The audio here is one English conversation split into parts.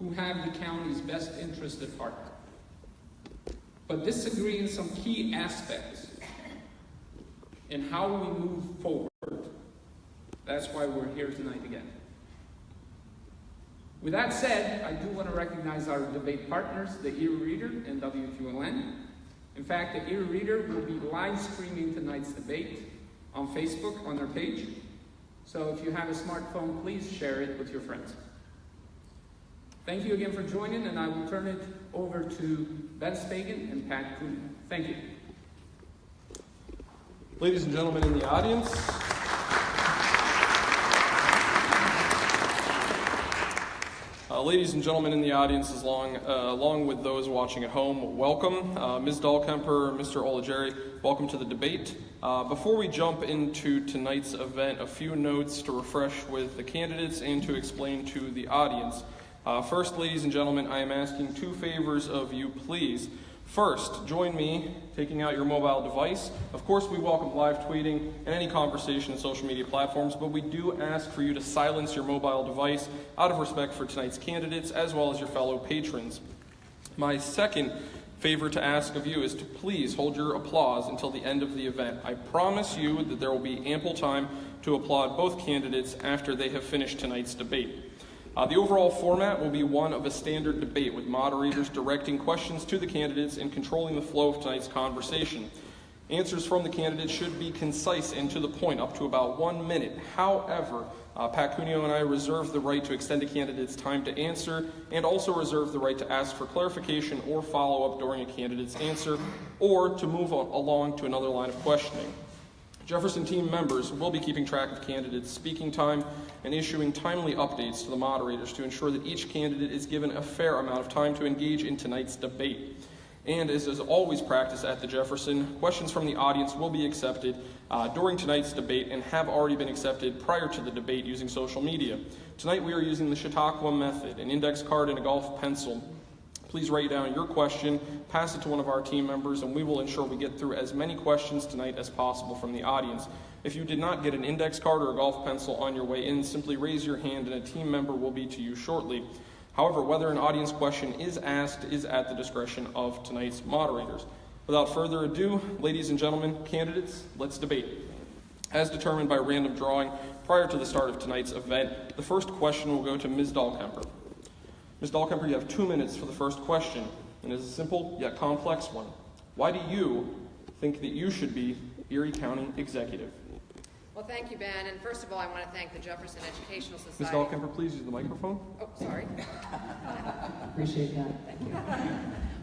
who have the county's best interest at heart, but disagree in some key aspects in how we move forward. That's why we're here tonight again. With that said, I do want to recognize our debate partners, the Erie Reader and WQLN. In fact, the Erie Reader will be live streaming tonight's debate on Facebook on their page. So if you have a smartphone, please share it with your friends. Thank you again for joining, and I will turn it over to Ben Spagan and Pat Cuneo. Thank you. Ladies and gentlemen in the audience, along with those watching at home, welcome. Ms. Dahlkemper, Mr. Olajeri, welcome to the debate. Before we jump into tonight's event, a few notes to refresh with the candidates and to explain to the audience. First, ladies and gentlemen, I am asking two favors of you, please. First, join me taking out your mobile device. Of course, we welcome live tweeting and any conversation in social media platforms, but we do ask for you to silence your mobile device out of respect for tonight's candidates as well as your fellow patrons. My second favor to ask of you is to please hold your applause until the end of the event. I promise you that there will be ample time to applaud both candidates after they have finished tonight's debate. The overall format will be one of a standard debate, with moderators directing questions to the candidates and controlling the flow of tonight's conversation. Answers from the candidates should be concise and to the point, up to about 1 minute. However, Pat Cuneo and I reserve the right to extend a candidate's time to answer, and also reserve the right to ask for clarification or follow-up during a candidate's answer, or to move along to another line of questioning. Jefferson team members will be keeping track of candidates' speaking time and issuing timely updates to the moderators to ensure that each candidate is given a fair amount of time to engage in tonight's debate. And as is always practice at the Jefferson, questions from the audience will be accepted during tonight's debate and have already been accepted prior to the debate using social media. Tonight we are using the Chautauqua method, an index card and a golf pencil. Please write down your question, pass it to one of our team members, and we will ensure we get through as many questions tonight as possible from the audience. If you did not get an index card or a golf pencil on your way in, simply raise your hand and a team member will be to you shortly. However, whether an audience question is asked is at the discretion of tonight's moderators. Without further ado, ladies and gentlemen, candidates, let's debate. As determined by random drawing prior to the start of tonight's event, the first question will go to Ms. Dahlkemper. Ms. Dahlkemper, you have 2 minutes for the first question, and it is a simple yet complex one. Why do you think that you should be Erie County Executive? Well, thank you, Ben. And first of all, I want to thank the Jefferson Educational Society. Ms. Dahlkemper, please use the microphone. Oh, sorry. Appreciate that. Thank you.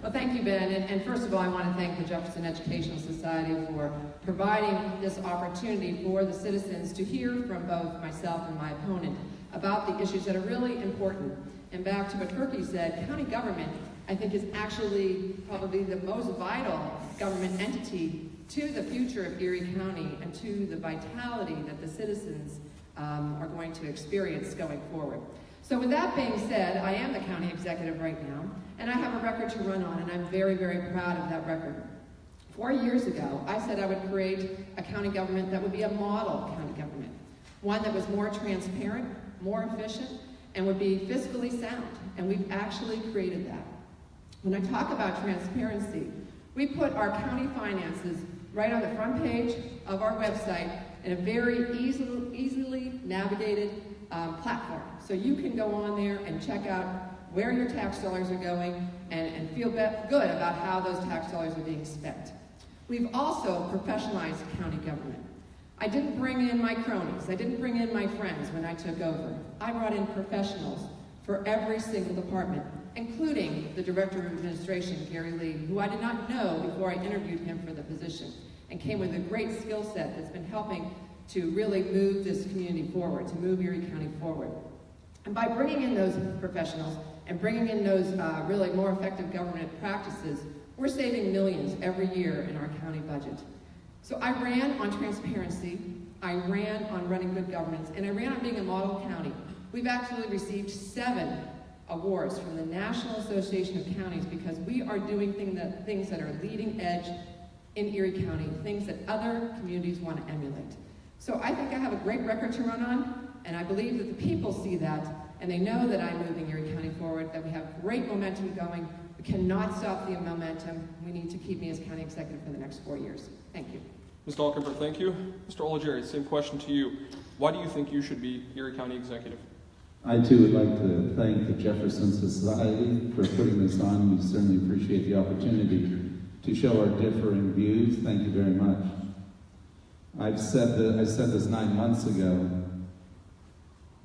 Well, thank you, Ben. And first of all, I want to thank the Jefferson Educational Society for providing this opportunity for the citizens to hear from both myself and my opponent about the issues that are really important. And back to what Kirky said, county government, I think, is actually probably the most vital government entity to the future of Erie County and to the vitality that the citizens are going to experience going forward. So with that being said, I am the county executive right now, and I have a record to run on, and I'm very, very proud of that record. 4 years ago, I said I would create a county government that would be a model county government, one that was more transparent, more efficient, and would be fiscally sound, and we've actually created that. When I talk about transparency, we put our county finances right on the front page of our website in a very easily navigated platform. So you can go on there and check out where your tax dollars are going and feel good about how those tax dollars are being spent. We've also professionalized county government. I didn't bring in my cronies. I didn't bring in my friends when I took over. I brought in professionals for every single department, including the Director of Administration, Gary Lee, who I did not know before I interviewed him for the position, and came with a great skill set that's been helping to really move this community forward, to move Erie County forward. And by bringing in those professionals and bringing in those really more effective government practices, we're saving millions every year in our county budget. So I ran on transparency, I ran on running good governance, and I ran on being a model county. We've actually received 7 awards from the National Association of Counties because we are doing things that are leading edge in Erie County, things that other communities want to emulate. So I think I have a great record to run on, and I believe that the people see that, and they know that I'm moving Erie County forward. forward, that we have great momentum going. We cannot stop the momentum. We need to keep me as county executive for the next 4 years. Thank you. Ms. Dahlkemper, thank you. Mr. Olajerry, same question to you. Why do you think you should be Erie County Executive? I too would like to thank the Jefferson Society for putting this on. We certainly appreciate the opportunity to show our differing views. Thank you very much. I said this 9 months ago.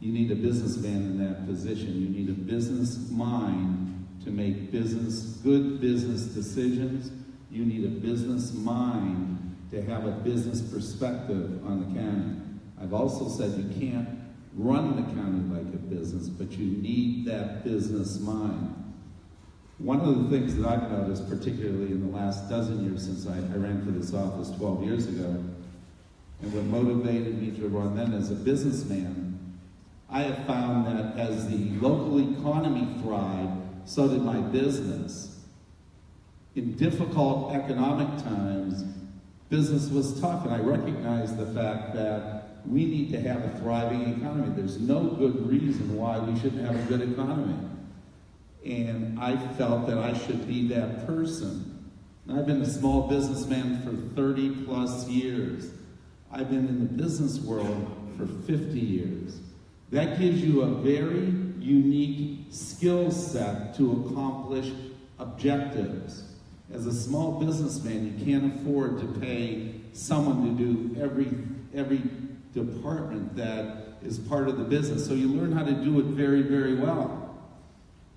You need a businessman in that position. You need a business mind to make good business decisions. You need a business mind to have a business perspective on the county. I've also said you can't run the county like a business, but you need that business mind. One of the things that I've noticed, particularly in the last dozen years since I ran for this office 12 years ago, and what motivated me to run then as a businessman, I have found that as the local economy thrived, so did my business. In difficult economic times, business was tough, and I recognized the fact that we need to have a thriving economy. There's no good reason why we shouldn't have a good economy. And I felt that I should be that person. And I've been a small businessman for 30 plus years. I've been in the business world for 50 years. That gives you a very unique skill set to accomplish objectives. As a small businessman, you can't afford to pay someone to do every department that is part of the business. So you learn how to do it very, very well.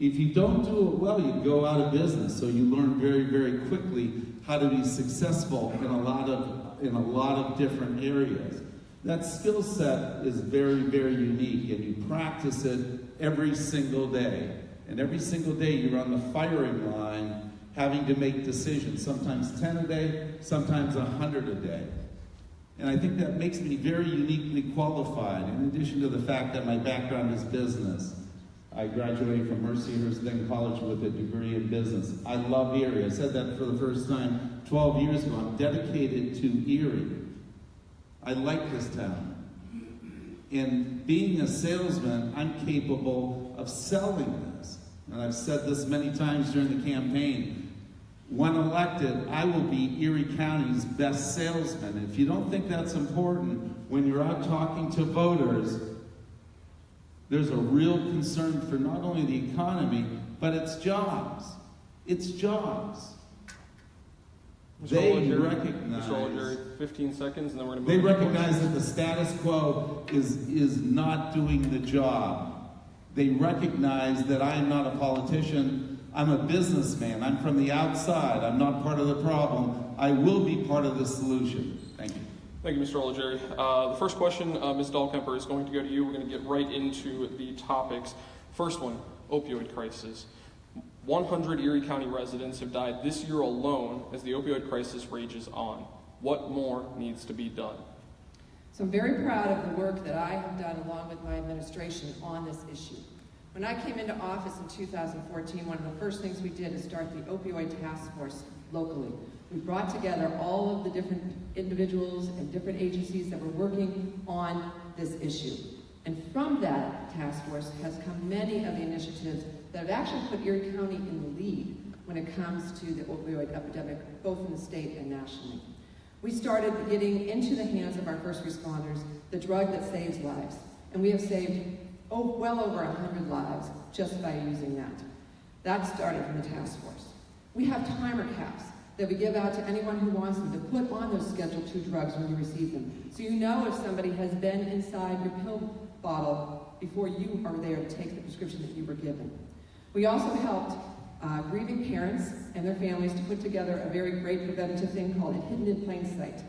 If you don't do it well, you go out of business. So you learn very, very quickly how to be successful in a lot of different areas. That skill set is very, very unique, and you practice it every single day. And every single day you're on the firing line having to make decisions, sometimes 10 a day, sometimes 100 a day. And I think that makes me very uniquely qualified, in addition to the fact that my background is business. I graduated from Mercyhurst then College with a degree in business. I love Erie. I said that for the first time 12 years ago. I'm dedicated to Erie. I like this town. And being a salesman, I'm capable of selling this. And I've said this many times during the campaign. When elected, I will be Erie County's best salesman. If you don't think that's important, when you're out talking to voters, there's a real concern for not only the economy, but its jobs. It's jobs. They recognize... Mr. Olajerry, 15 seconds, and then we're going to They move on. recognize that the status quo is not doing the job. They recognize that I am not a politician. I'm a businessman. I'm from the outside. I'm not part of the problem. I will be part of the solution. Thank you. Thank you, Mr. Olajerry. The first question, Ms. Dahlkemper, is going to go to you. We're going to get right into the topics. First one, opioid crisis. 100 Erie County residents have died this year alone as the opioid crisis rages on. What more needs to be done? So I'm very proud of the work that I have done along with my administration on this issue. When I came into office in 2014, one of the first things we did is start the opioid task force locally. We brought together all of the different individuals and different agencies that were working on this issue. And from that task force has come many of the initiatives that have actually put Erie County in the lead when it comes to the opioid epidemic, both in the state and nationally. We started getting into the hands of our first responders the drug that saves lives. And we have saved well over 100 lives just by using that. That started from the task force. We have timer caps that we give out to anyone who wants them to put on those Schedule II drugs when you receive them. So you know if somebody has been inside your pill bottle before you are there to take the prescription that you were given. We also helped grieving parents and their families to put together a very great preventative thing called Hidden in Plain Sight.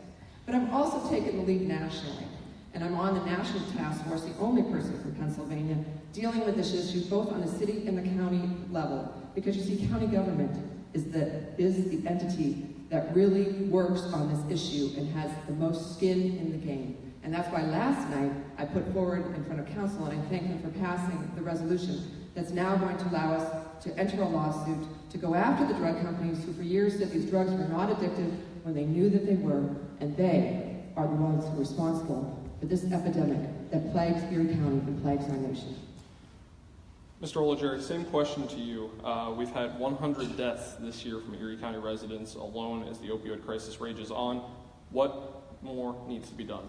But I've also taken the lead nationally, and I'm on the national task force, the only person from Pennsylvania, dealing with this issue both on the city and the county level, because you see county government is the entity that really works on this issue and has the most skin in the game. And that's why last night I put forward in front of council, and I thank them for passing the resolution that's now going to allow us to enter a lawsuit to go after the drug companies who for years said these drugs were not addictive when they knew that they were, and they are the ones who are responsible for this epidemic that plagues Erie County and plagues our nation. Mr. Olajerry, same question to you. We've had 100 deaths this year from Erie County residents alone as the opioid crisis rages on. What more needs to be done?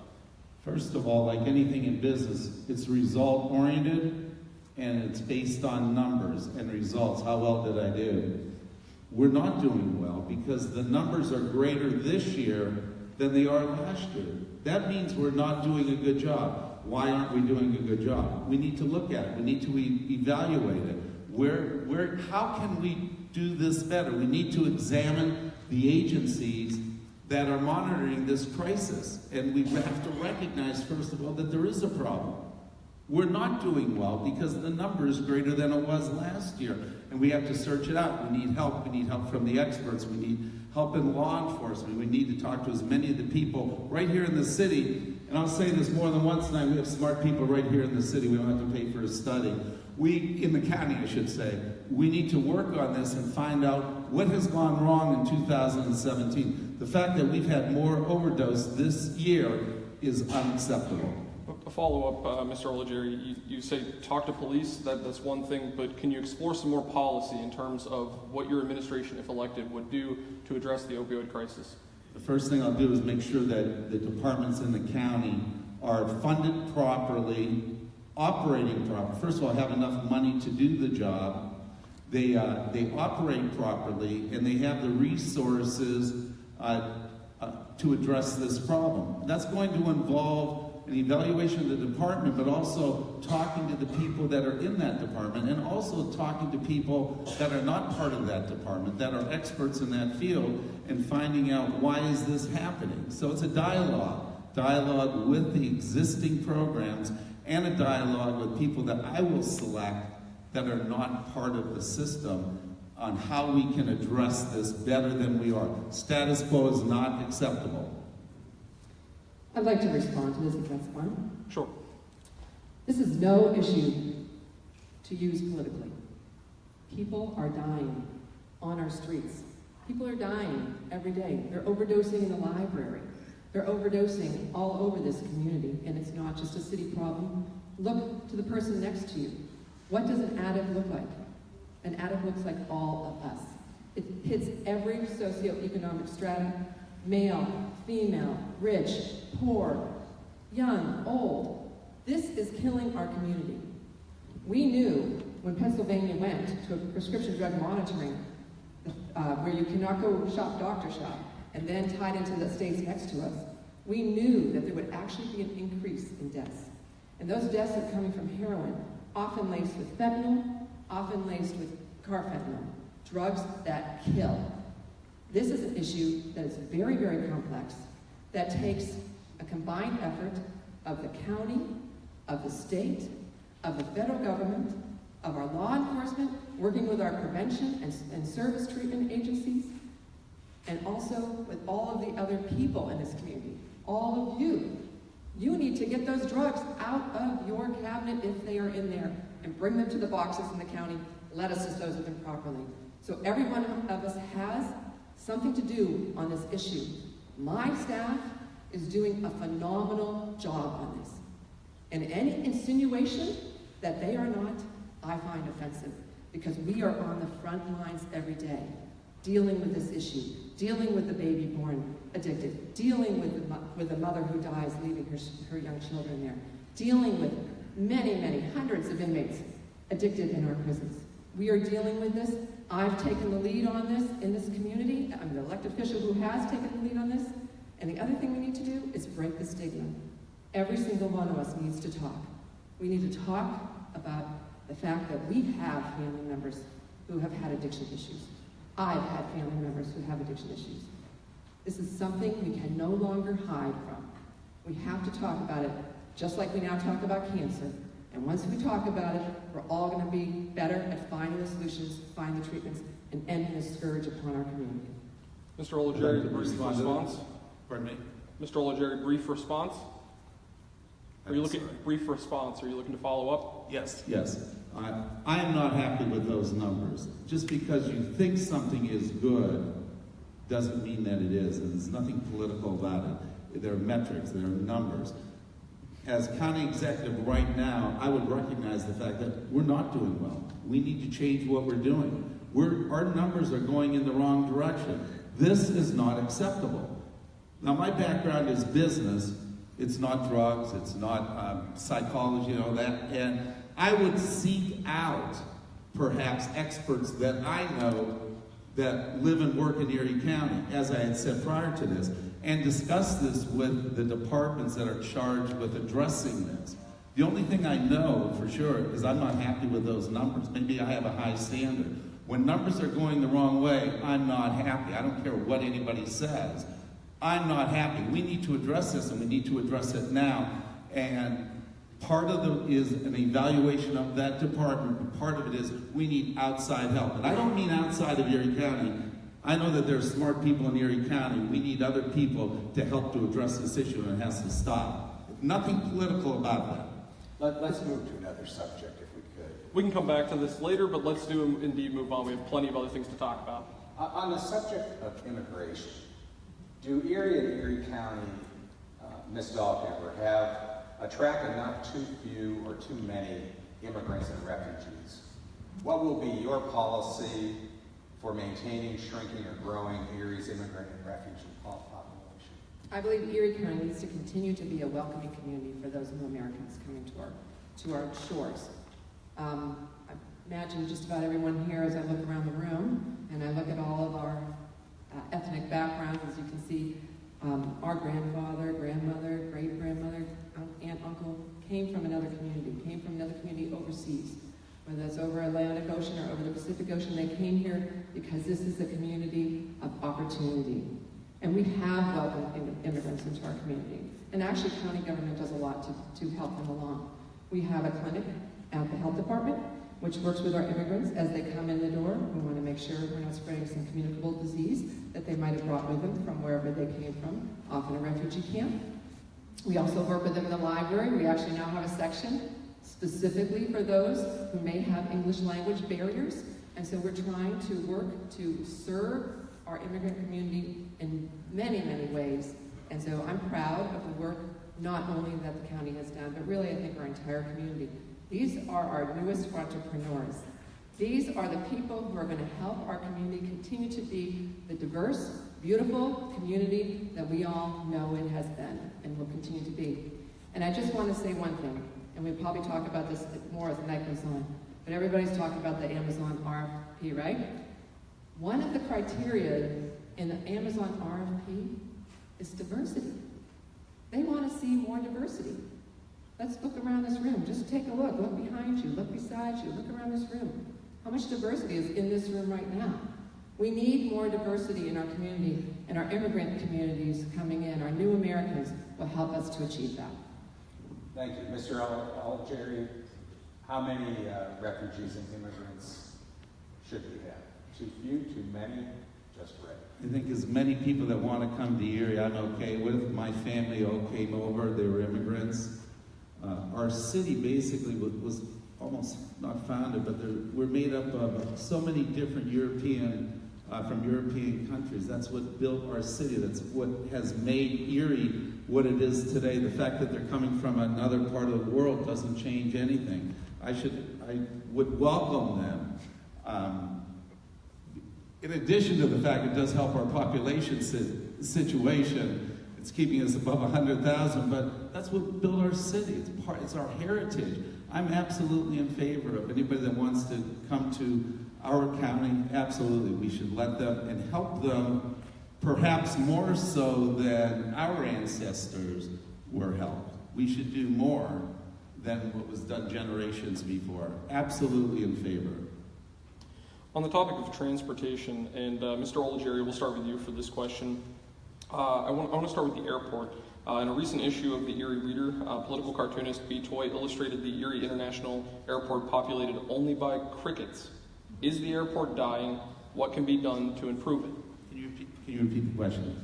First of all, like anything in business, it's result-oriented and it's based on numbers and results. How well did I do? We're not doing well because the numbers are greater this year than they are last year. That means we're not doing a good job. Why aren't we doing a good job? We need to look at it. We need to evaluate it. How can we do this better? We need to examine the agencies that are monitoring this crisis. And we have to recognize, first of all, that there is a problem. We're not doing well because the number is greater than it was last year. And we have to search it out. We need help. We need help from the experts. We need help in law enforcement. We need to talk to as many of the people right here in the city. And I'll say this more than once tonight, we have smart people right here in the city. We don't have to pay for a study. In the county, I should say, we need to work on this and find out what has gone wrong in 2017. The fact that we've had more overdose this year is unacceptable. A follow-up, Mr. Olajerry, you say talk to police, that's one thing, but can you explore some more policy in terms of what your administration, if elected, would do to address the opioid crisis? The first thing I'll do is make sure that the departments in the county are funded properly, operating properly. First of all, have enough money to do the job. They operate properly, and they have the resources to address this problem. That's going to involve an evaluation of the department, but also talking to the people that are in that department, and also talking to people that are not part of that department, that are experts in that field, and finding out why is this happening. So it's a dialogue with the existing programs, and a dialogue with people that I will select that are not part of the system on how we can address this better than we are. Status quo is not acceptable. I'd like to respond to this if that's fine. Sure. This is no issue to use politically. People are dying on our streets. People are dying every day. They're overdosing in the library. They're overdosing all over this community, and it's not just a city problem. Look to the person next to you. What does an addict look like? An addict looks like all of us. It hits every socioeconomic strata: male, female, rich, poor, young, old. This is killing our community. We knew when Pennsylvania went to a prescription drug monitoring, where you cannot go doctor shop, and then tied into the states next to us, we knew that there would actually be an increase in deaths. And those deaths are coming from heroin, often laced with fentanyl, often laced with carfentanil, drugs that kill. This is an issue that is very, very complex, that takes a combined effort of the county, of the state, of the federal government, of our law enforcement, working with our prevention and service treatment agencies, and also with all of the other people in this community. All of you. You need to get those drugs out of your cabinet if they are in there, and bring them to the boxes in the county. Let us dispose of them properly. So every one of us has something to do on this issue. My staff is doing a phenomenal job on this. And any insinuation that they are not, I find offensive, because we are on the front lines every day, dealing with this issue, dealing with the baby born addicted, dealing with the mother who dies leaving her young children there, dealing with many, many hundreds of inmates addicted in our prisons. We are dealing with this. I've taken the lead on this in this community. I'm the elected official who has taken the lead on this. And the other thing we need to do is break the stigma. Every single one of us needs to talk. We need to talk about the fact that we have family members who have had addiction issues. I've had family members who have addiction issues. This is something we can no longer hide from. We have to talk about it, just like we now talk about cancer. And once we talk about it, we're all going to be better at finding the solutions, finding the treatments, and ending the scourge upon our community. Mr. Olajerry, brief response. Pardon me? Mr. Olajerry, brief response. Are you looking brief response? Are you looking to follow up? Yes. I am not happy with those numbers. Just because you think something is good doesn't mean that it is, and there's nothing political about it. There are metrics, there are numbers. as county executive right now, I would recognize the fact that we're not doing well. We need to change what we're doing. Our numbers are going in the wrong direction. This is not acceptable. Now, my background is business. It's not drugs. It's not psychology and all that. And I would seek out perhaps experts that I know that live and work in Erie County, as I had said prior to this, and discuss this with the departments that are charged with addressing this. The only thing I know for sure is I'm not happy with those numbers. Maybe I have a high standard. When numbers are going the wrong way, I'm not happy. I don't care what anybody says. I'm not happy. We need to address this, and we need to address it now. And part of it is an evaluation of that department, and part of it is we need outside help. And I don't mean outside of Erie County. I know that there's smart people in Erie County. We need other people to help to address this issue, and it has to stop. Nothing political about that. Let's move to another subject if we could. We can come back to this later, but let's do indeed move on. We have plenty of other things to talk about. On the subject of immigration, do Erie and Erie County, Ms. Dahlkemper, attract enough too few or too many immigrants and refugees? What will be your policy for maintaining, shrinking, or growing Erie's immigrant and refugee population? I believe Erie County needs to continue to be a welcoming community for those new Americans coming to our shores. I imagine just about everyone here, as I look around the room and I look at all of our ethnic backgrounds, as you can see, our grandfather, grandmother, great-grandmother, aunt, uncle came from another community overseas. Whether that's over Atlantic Ocean or over the Pacific Ocean, they came here because this is a community of opportunity. And we have welcomed immigrants into our community. And actually, county government does a lot to help them along. We have a clinic at the health department, which works with our immigrants as they come in the door. We want to make sure we're not spreading some communicable disease that they might have brought with them from wherever they came from, often a refugee camp. We also work with them in the library. We actually now have a section specifically for those who may have English language barriers. And so we're trying to work to serve our immigrant community in many, many ways. And so I'm proud of the work not only that the county has done, but really I think our entire community. These are our newest entrepreneurs. These are the people who are going to help our community continue to be the diverse, beautiful community that we all know it has been and will continue to be. And I just want to say one thing, and we'll probably talk about this more as the night goes on, but everybody's talking about the Amazon RFP, right? One of the criteria in the Amazon RFP is diversity. They want to see more diversity. Let's look around this room. Just take a look. Look behind you. Look beside you. Look around this room. How much diversity is in this room right now? We need more diversity in our community, and our immigrant communities coming in, our new Americans, will help us to achieve that. Thank you. Mr. Algeri, how many refugees and immigrants should we have? Too few, too many, just right? I think as many people that want to come to Erie, I'm okay with. My family all came over. They were immigrants. Our city basically was almost not founded, but we're made up of so many different from European countries. That's what built our city. That's what has made Erie what it is today. The fact that they're coming from another part of the world doesn't change anything. I would welcome them. In addition to the fact it does help our population situation, it's keeping us above 100,000, but that's what built our city. It's our heritage. I'm absolutely in favor of anybody that wants to come to our county. Absolutely, we should let them and help them, perhaps more so than our ancestors were helped. We should do more than what was done generations before. Absolutely in favor. On the topic of transportation, and Mr. Olajeri, we'll start with you for this question. I want to start with the airport. In a recent issue of the Erie Reader, political cartoonist B. Toy illustrated the Erie International Airport populated only by crickets. Is the airport dying? What can be done to improve it? Can you repeat the question?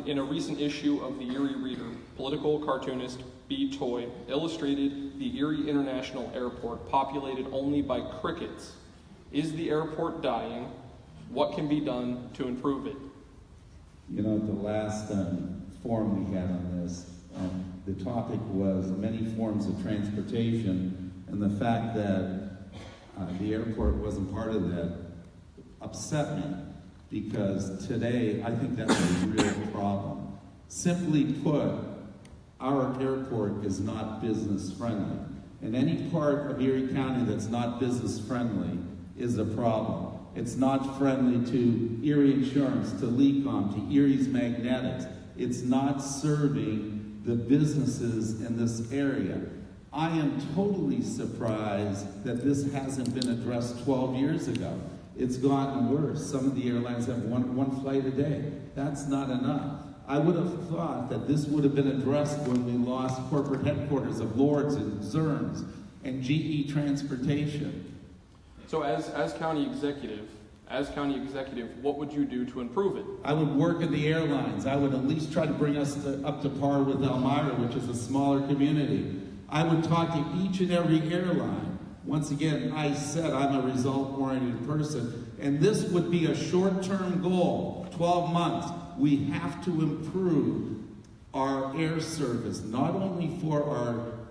In a recent issue of the Erie Reader, political cartoonist B. Toy illustrated the Erie International Airport populated only by crickets. Is the airport dying? What can be done to improve it? You know, at the last forum we had on this, the topic was many forms of transportation, and the fact that the airport wasn't part of that upset me, because today I think that's a real problem. Simply put, our airport is not business friendly, and any part of Erie County that's not business friendly is a problem. It's not friendly to Erie Insurance, to LECOM, to Erie's Magnetics. It's not serving the businesses in this area. I am totally surprised that this hasn't been addressed 12 years ago. It's gotten worse. Some of the airlines have one flight a day. That's not enough. I would have thought that this would have been addressed when we lost corporate headquarters of Lords and Zerns and GE Transportation. So as county executive, what would you do to improve it? I would work in the airlines. I would at least try to bring us up to par with Elmira, which is a smaller community. I would talk to each and every airline. Once again, I said I'm a result-oriented person, and this would be a short-term goal, 12 months. We have to improve our air service, not only for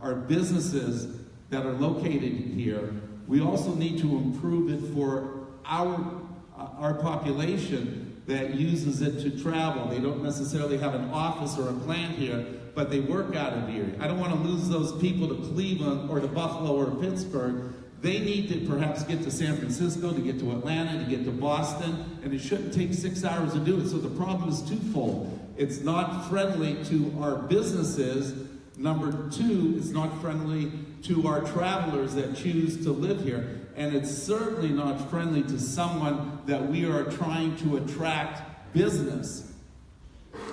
our businesses that are located here. We also need to improve it for our population that uses it to travel. They don't necessarily have an office or a plant here, but they work out of Erie. I don't want to lose those people to Cleveland or to Buffalo or Pittsburgh. They need to perhaps get to San Francisco, to get to Atlanta, to get to Boston, and it shouldn't take 6 hours to do it. So the problem is twofold. It's not friendly to our businesses. Number two, it's not friendly to our travelers that choose to live here. And it's certainly not friendly to someone that we are trying to attract business.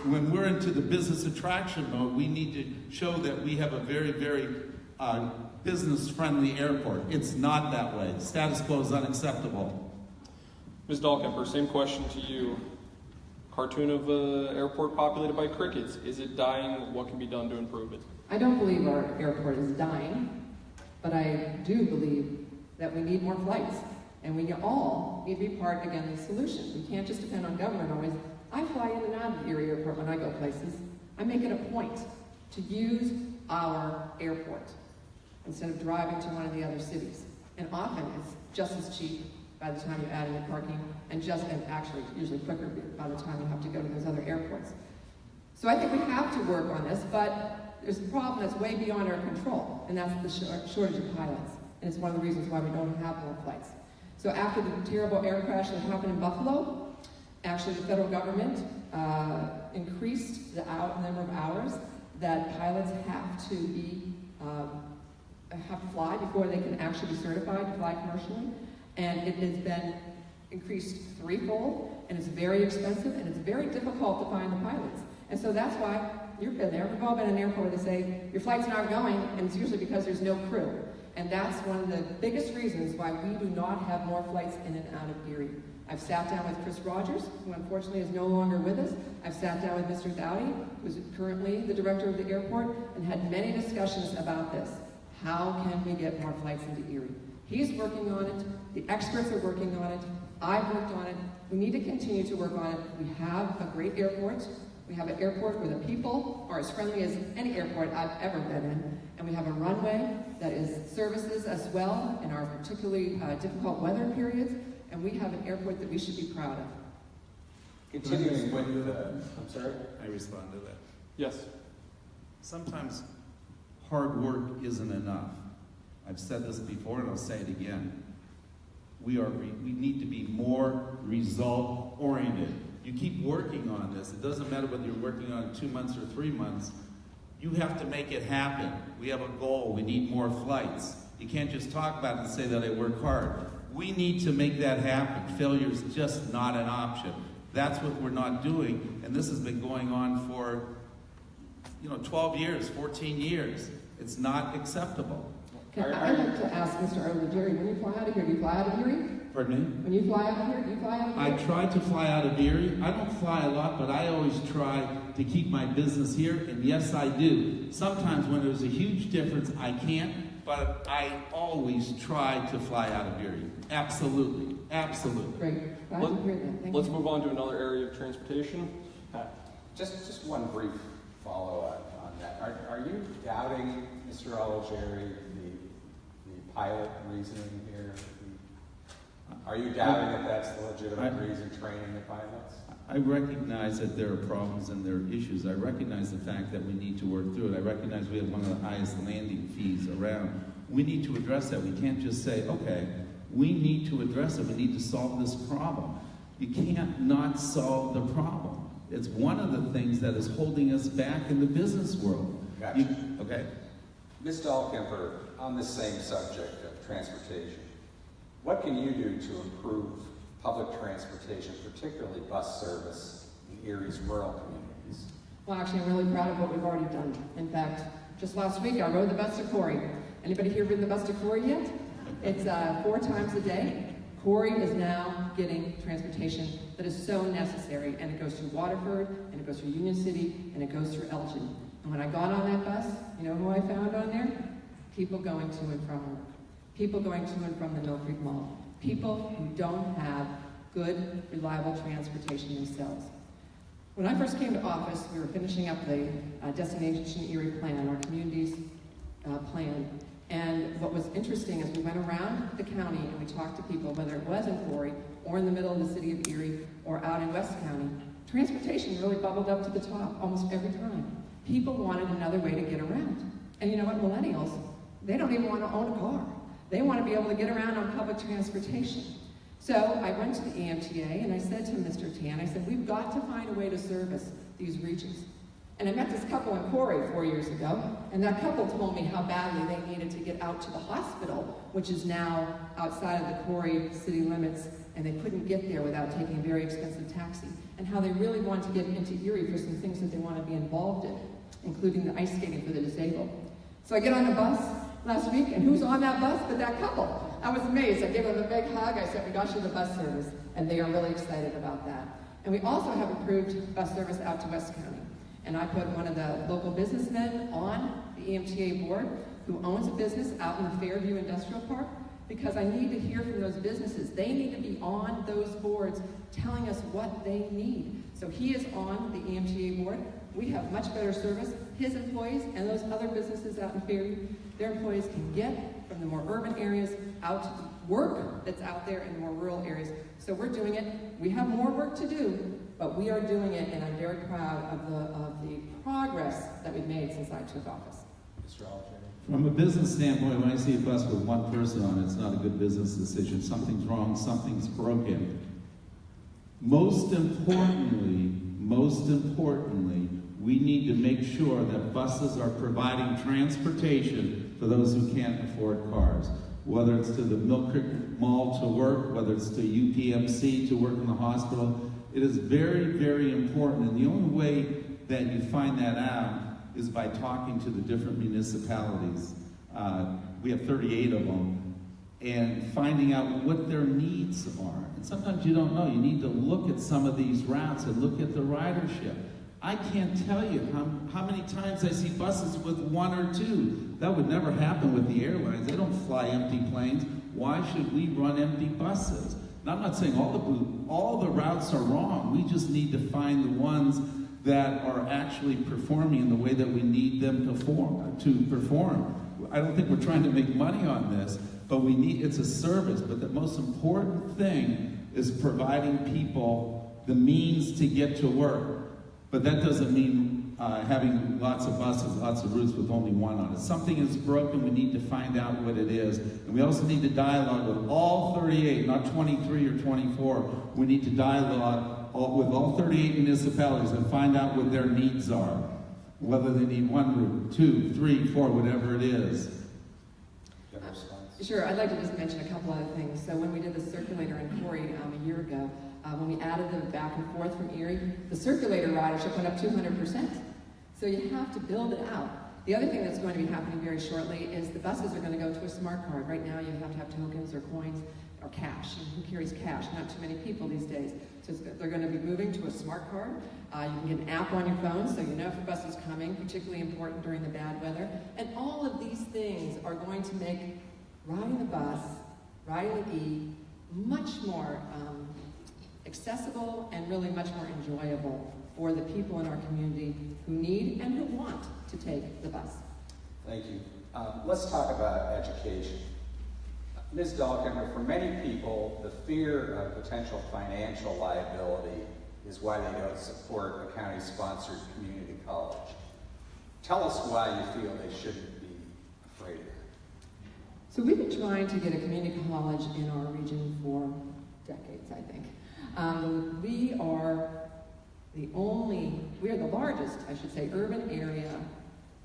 When we're into the business attraction mode, we need to show that we have a very, very business-friendly airport. It's not that way. Status quo is unacceptable. Ms. Dahlkemper, same question to you. Cartoon of an airport populated by crickets. Is it dying? What can be done to improve it? I don't believe our airport is dying, but I do believe that we need more flights, and we all need to be part, again, of the solution. We can't just depend on government always. I fly in and out of the Erie Airport when I go places. I make it a point to use our airport instead of driving to one of the other cities. And often it's just as cheap by the time you add in the parking, and actually usually quicker by the time you have to go to those other airports. So I think we have to work on this, but there's a problem that's way beyond our control, and that's the shortage of pilots. And it's one of the reasons why we don't have more flights. So after the terrible air crash that happened in Buffalo, actually the federal government increased the number of hours that pilots have to fly before they can actually be certified to fly commercially. And it has been increased threefold, and it's very expensive, and it's very difficult to find the pilots. And so that's why you've been there. We've all been in an airport where they say, your flight's not going, and it's usually because there's no crew. And that's one of the biggest reasons why we do not have more flights in and out of Erie. I've sat down with Chris Rogers, who unfortunately is no longer with us. I've sat down with Mr. Dowdy, who's currently the director of the airport, and had many discussions about this. How can we get more flights into Erie? He's working on it. The experts are working on it. I've worked on it. We need to continue to work on it. We have a great airport. We have an airport where the people are as friendly as any airport I've ever been in. And we have a runway that is services as well in our particularly difficult weather periods. And we have an airport that we should be proud of. Continuing with I'm sorry? I respond to that. Yes. Sometimes hard work isn't enough. I've said this before and I'll say it again. We need to be more result-oriented. You keep working on this. It doesn't matter whether you're working on it 2 months or 3 months. You have to make it happen. We have a goal. We need more flights. You can't just talk about it and say that I work hard. We need to make that happen. Failure is just not an option. That's what we're not doing, and this has been going on for 12 years, 14 years. It's not acceptable. I'd like to ask Mr. O'Leary, when you fly out of here, do you fly out of Erie? Pardon me? When you fly out of here, do you fly out of Erie? I try to fly out of Erie. I don't fly a lot, but I always try to keep my business here, and yes, I do. Sometimes when there's a huge difference, I can't, but I always try to fly out of Erie. Absolutely. Absolutely. Great. Glad to hear that. Thank Let's you. move on to another area of transportation. Just one brief follow-up on that. Are you doubting, Mr. Oligieri, the pilot reasoning here? Are you doubting that that's the legitimate reason training the pilots? I recognize that there are problems and there are issues. I recognize the fact that we need to work through it. I recognize we have one of the highest landing fees around. We need to address that. We can't just say, okay, we need to address it. We need to solve this problem. You can't not solve the problem. It's one of the things that is holding us back in the business world. Gotcha. Okay? Ms. Dahlkemper, on this same subject of transportation, what can you do to improve public transportation, particularly bus service in Erie's rural communities? Well, actually, I'm really proud of what we've already done. In fact, just last week, I rode the bus to Corey. Anybody here ridden the bus to Corey yet? It's 4 times a day. Corey is now getting transportation that is so necessary, and it goes through Waterford, and it goes through Union City, and it goes through Elgin. And when I got on that bus, you know who I found on there? People going to and from work. People going to and from the Mill Creek Mall. People who don't have good, reliable transportation themselves. When I first came to office, we were finishing up the Destination Erie plan, our community's plan. And what was interesting is we went around the county and we talked to people, whether it was in Corey or in the middle of the city of Erie or out in West County. Transportation really bubbled up to the top almost every time. People wanted another way to get around. And you know what, millennials, they don't even want to own a car. They want to be able to get around on public transportation. So I went to the EMTA and I said to Mr. Tan, I said, we've got to find a way to service these regions. And I met this couple in Corey 4 years ago, and that couple told me how badly they needed to get out to the hospital, which is now outside of the Corey city limits, and they couldn't get there without taking a very expensive taxi, and how they really want to get into Erie for some things that they want to be involved in, including the ice skating for the disabled. So I get on a bus last week, and who's on that bus but that couple? I was amazed. I gave them a big hug. I said, we got you the bus service, and they are really excited about that. And we also have approved bus service out to West County. And I put one of the local businessmen on the EMTA board who owns a business out in the Fairview Industrial Park, because I need to hear from those businesses. They need to be on those boards telling us what they need. So he is on the EMTA board. We have much better service. His employees and those other businesses out in Fairview, their employees can get from the more urban areas out to work that's out there in the more rural areas. So we're doing it. We have more work to do, but we are doing it, and I'm very proud of the progress that we've made since I took office. Mr. Oligieri. From a business standpoint, when I see a bus with one person on it, it's not a good business decision. Something's wrong, something's broken. Most importantly, we need to make sure that buses are providing transportation for those who can't afford cars. Whether it's to the Mill Creek Mall to work, whether it's to UPMC to work in the hospital, it is very, very important. And the only way that you find that out is by talking to the different municipalities. We have 38 of them. And finding out what their needs are. And sometimes you don't know. You need to look at some of these routes and look at the ridership. I can't tell you how many times I see buses with 1 or 2. That would never happen with the airlines. They don't fly empty planes. Why should we run empty buses? And I'm not saying all the routes are wrong. We just need to find the ones that are actually performing in the way that we need them to perform. I don't think we're trying to make money on this, but it's a service. But the most important thing is providing people the means to get to work. But that doesn't mean having lots of buses, lots of routes with only one on it. Something is broken, we need to find out what it is. And we also need to dialogue with all 38, not 23 or 24. We need to dialogue with all 38 municipalities and find out what their needs are. Whether they need 1 route, 2, 3, 4, whatever it is. Sure, I'd like to just mention a couple other things. So when we did the circulator in Corey a year ago, when we added them back and forth from Erie, the circulator ridership went up 200%. So you have to build it out. The other thing that's going to be happening very shortly is the buses are going to go to a smart card. Right now you have to have tokens or coins or cash. And who carries cash? Not too many people these days. So they're going to be moving to a smart card. You can get an app on your phone so you know if a bus is coming, particularly important during the bad weather. And all of these things are going to make riding the bus, riding the E, much more accessible and really much more enjoyable for the people in our community who need and who want to take the bus. Thank you. Let's talk about education. Ms. Dahlkemper, for many people, the fear of potential financial liability is why they don't support a county-sponsored community college. Tell us why you feel they shouldn't be afraid of it. So we've been trying to get a community college in our region for decades, I think. We are the largest, I should say, urban area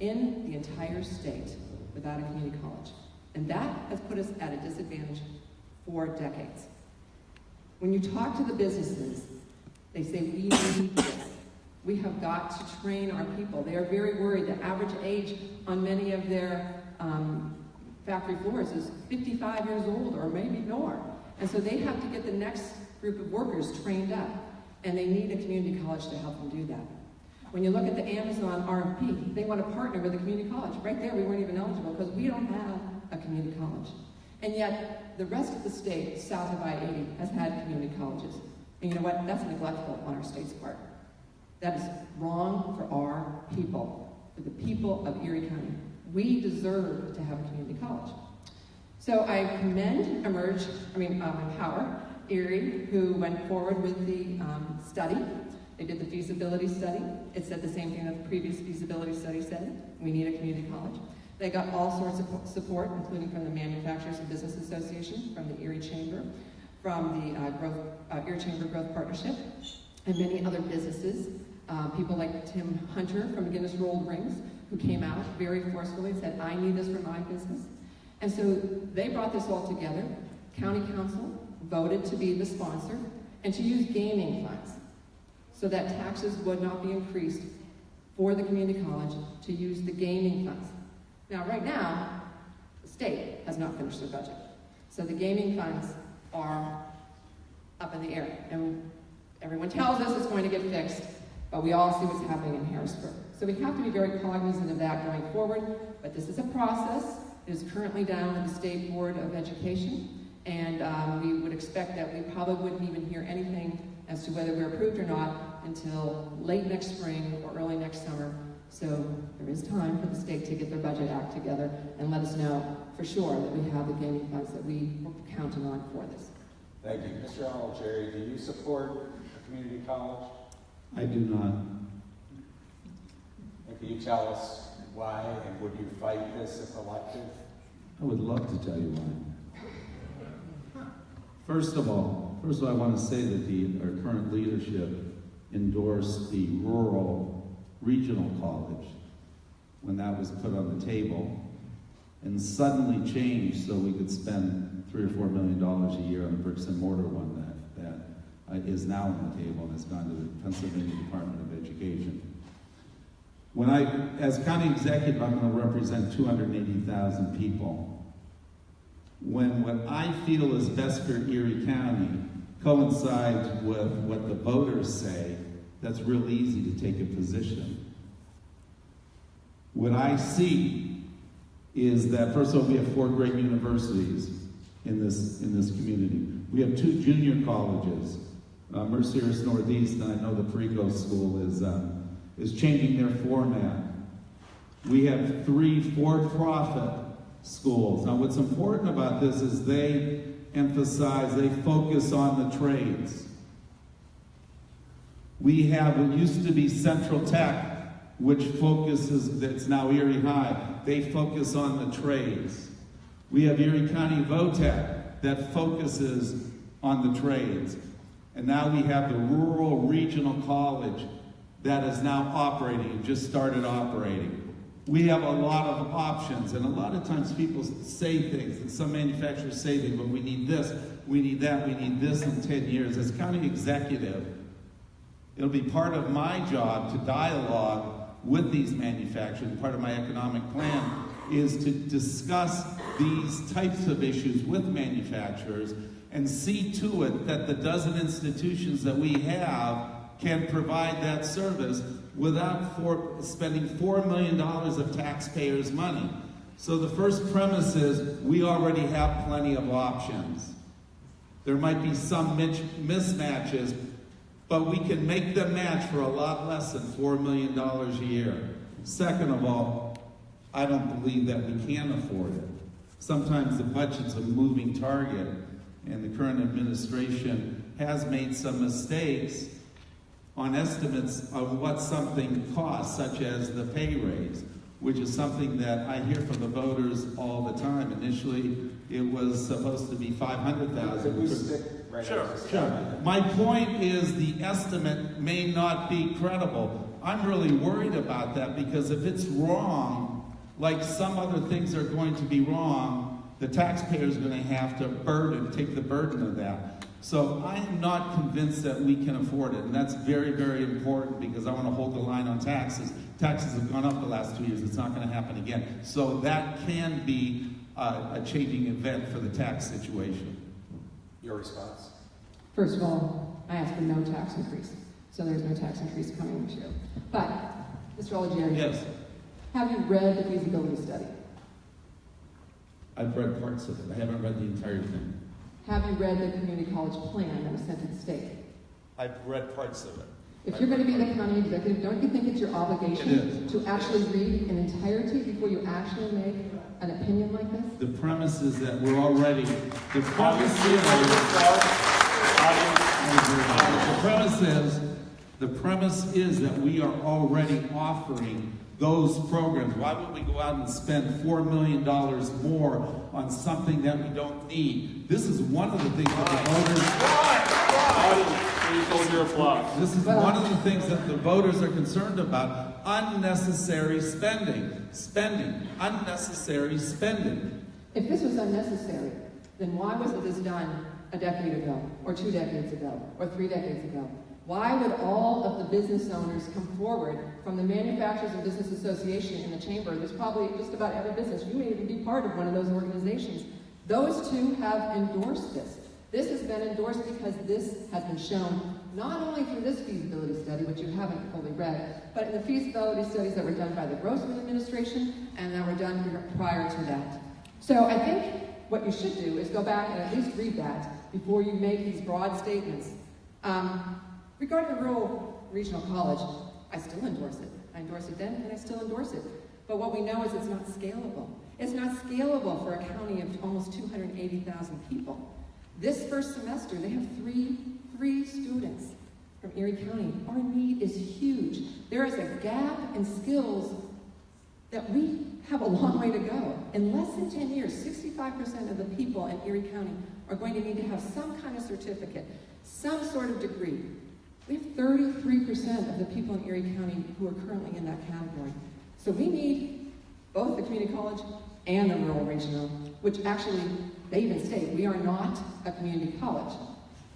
in the entire state without a community college. And that has put us at a disadvantage for decades. When you talk to the businesses, they say, we need this. We have got to train our people. They are very worried. The average age on many of their factory floors is 55 years old or maybe more. And so they have to get the next group of workers trained up. And they need a community college to help them do that. When you look at the Amazon RFP, they want to partner with a community college. Right there, we weren't even eligible because we don't have a community college. And yet, the rest of the state, south of I-80, has had community colleges. And you know what? That's neglectful on our state's part. That is wrong for our people, for the people of Erie County. We deserve to have a community college. So I commend Empower Erie, who went forward with the study. They did the feasibility study. It said the same thing that the previous feasibility study said. We need a community college. They got all sorts of support, including from the Manufacturers and Business Association, from the Erie Chamber, from the Erie Chamber Growth Partnership, and many other businesses. People like Tim Hunter from Guinness Rolled Rings, who came out very forcefully and said, I need this for my business. And so they brought this all together. County Council voted to be the sponsor and to use gaming funds so that taxes would not be increased for the community college to use the gaming funds. Now, right now, the state has not finished their budget. So the gaming funds are up in the air. And everyone tells us it's going to get fixed, but we all see what's happening in Harrisburg. So we have to be very cognizant of that going forward, but this is a process. It is currently down with the State Board of Education, and we would expect that we probably wouldn't even hear anything as to whether we're approved or not until late next spring or early next summer. So there is time for the state to get their budget act together and let us know for sure that we have the gaming funds that we were counting on for this. Thank you. Mr. Jerry, do you support a community college? I do not. And can you tell us why, and would you fight this if elected? I would love to tell you why. First of all, I want to say that our current leadership endorsed the rural regional college when that was put on the table, and suddenly changed so we could spend $3 or $4 million a year on the bricks and mortar one that is now on the table and has gone to the Pennsylvania Department of Education. As county executive, I'm going to represent 280,000 people. When what I feel is best for Erie County coincides with what the voters say, that's real easy to take a position. What I see is that, first of all, we have 4 great universities in this community. We have 2 junior colleges, Mercyhurst Northeast, and I know the Perico School is changing their format. We have 3 for-profit schools. Now, what's important about this is they focus on the trades. We have what used to be Central Tech, which focuses, that's now Erie High. They focus on the trades. We have Erie County Votech that focuses on the trades. And now we have the Rural Regional College that is now operating, and just started operating. We have a lot of options, and a lot of times people say things, and some manufacturers say things, but we need this, we need that, we need this in 10 years. As county executive, it'll be part of my job to dialogue with these manufacturers. Part of my economic plan is to discuss these types of issues with manufacturers and see to it that the dozen institutions that we have can provide that service without spending $4 million of taxpayers' money. So the first premise is we already have plenty of options. There might be some mismatches, but we can make them match for a lot less than $4 million a year. Second of all, I don't believe that we can afford it. Sometimes the budget's a moving target, and the current administration has made some mistakes on estimates of what something costs, such as the pay raise, which is something that I hear from the voters all the time. Initially, it was supposed to be $500,000. Could we stick right Sure, at this? sure. My point is the estimate may not be credible. I'm really worried about that because if it's wrong, like some other things are going to be wrong, the taxpayer is going to have to take the burden of that. So I am not convinced that we can afford it, and that's very, very important because I want to hold the line on taxes. Taxes have gone up the last 2 years. It's not going to happen again. So that can be a changing event for the tax situation. Your response? First of all, I asked for no tax increase, so there's no tax increase coming this year. But, Mr. Oligieri, Yes, have you read the feasibility study? I've read parts of it. I haven't read the entire thing. Have you read the community college plan that was sent to the state? I've read parts of it. If you're going to be the county executive, don't you think it's your It obligation is. to actually read in entirety before you actually make an opinion like this? The premise is that we're already, the premise is that we are already offering those programs. Why would we go out and spend $4 million more on something that we don't need? This is one of the things that the voters... Please hold your applause. This is one of the things that the voters are concerned about. Unnecessary spending. Unnecessary spending. If this was unnecessary, then why wasn't this done a decade ago, or 2 decades ago, or 3 decades ago? Why would all of the business owners come forward from the Manufacturers and Business Association in the chamber? There's probably just about every business. You may even be part of one of those organizations. Those two have endorsed this. This has been endorsed because this has been shown not only through this feasibility study, which you haven't fully read, but in the feasibility studies that were done by the Grossman administration and that were done prior to that. So I think what you should do is go back and at least read that before you make these broad statements. Regarding the rural regional college, I still endorse it. I endorsed it then and I still endorse it. But what we know is it's not scalable. It's not scalable for a county of almost 280,000 people. This first semester, they have three students from Erie County. Our need is huge. There is a gap in skills that we have a long way to go. In less than 10 years, 65% of the people in Erie County are going to need to have some kind of certificate, some sort of degree. We have 33% of the people in Erie County who are currently in that category. So we need both the community college and the rural regional, which actually, they even state, we are not a community college.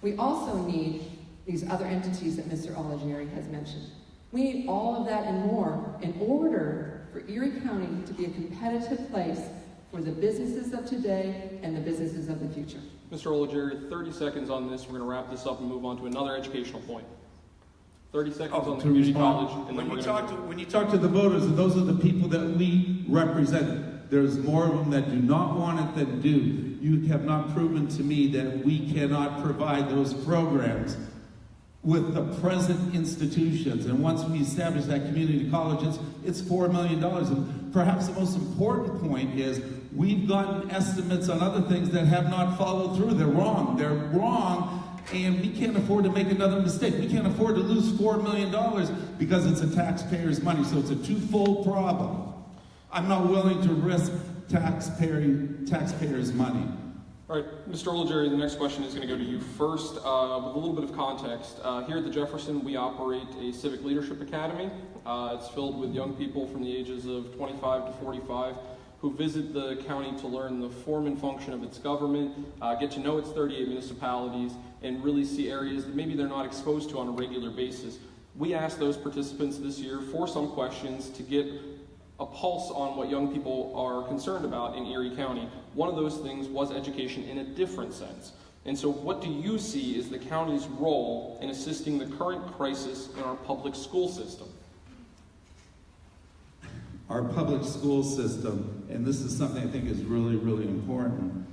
We also need these other entities that Mr. Oligieri has mentioned. We need all of that and more in order for Erie County to be a competitive place for the businesses of today and the businesses of the future. Mr. Oligieri, 30 seconds on this. We're going to wrap this up and move on to another educational point. 30 seconds on the community college, and then when you talk to the voters, and those are the people that we represent, there's more of them that do not want it than do. You have not proven to me that we cannot provide those programs with the present institutions. And once we establish that community college, it's $4 million. And perhaps the most important point is we've gotten estimates on other things that have not followed through. They're wrong. They're wrong. And we can't afford to make another mistake. We can't afford to lose $4 million because it's a taxpayer's money. So it's a twofold problem. I'm not willing to risk taxpayers' money. All right, Mr. Oligieri, the next question is going to go to you first. With a little bit of context, here at the Jefferson, we operate a civic leadership academy. It's filled with young people from the ages of 25 to 45 who visit the county to learn the form and function of its government, get to know its 38 municipalities, and really see areas that maybe they're not exposed to on a regular basis. We asked those participants this year for some questions to get a pulse on what young people are concerned about in Erie County. One of those things was education in a different sense. And so what do you see is the county's role in assisting the current crisis in our public school system? Our public school system, and this is something I think is really, really important,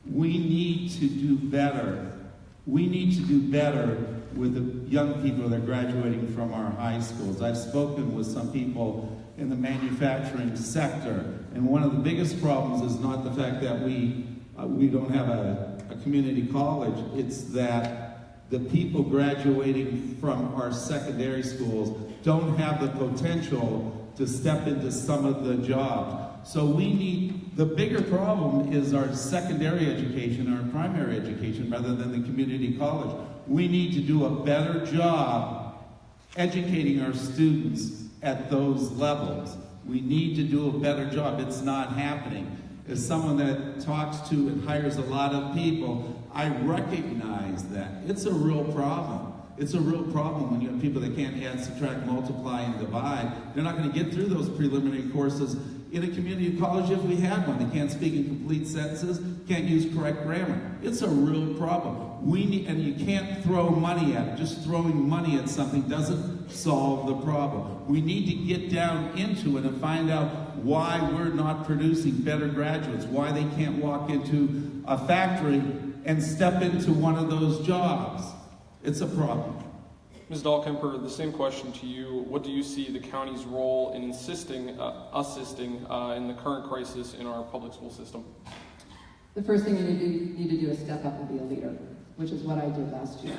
we need to do better We need to do better with the young people that are graduating from our high schools. I've spoken with some people in the manufacturing sector, and one of the biggest problems is not the fact that we don't have a community college, it's that the people graduating from our secondary schools don't have the potential to step into some of the jobs. So the bigger problem is our secondary education, our primary education, rather than the community college. We need to do a better job educating our students at those levels. We need to do a better job. It's not happening. As someone that talks to and hires a lot of people, I recognize that. It's a real problem. It's a real problem when you have people that can't add, subtract, multiply, and divide. They're not going to get through those preliminary courses in a community college if we had one. They can't speak in complete sentences, can't use correct grammar. It's a real problem. And you can't throw money at it. Just throwing money at something doesn't solve the problem. We need to get down into it and find out why we're not producing better graduates, why they can't walk into a factory and step into one of those jobs. It's a problem. Ms. Dahlkemper, the same question to you. What do you see the county's role in assisting in the current crisis in our public school system? The first thing you need to do is step up and be a leader, which is what I did last year.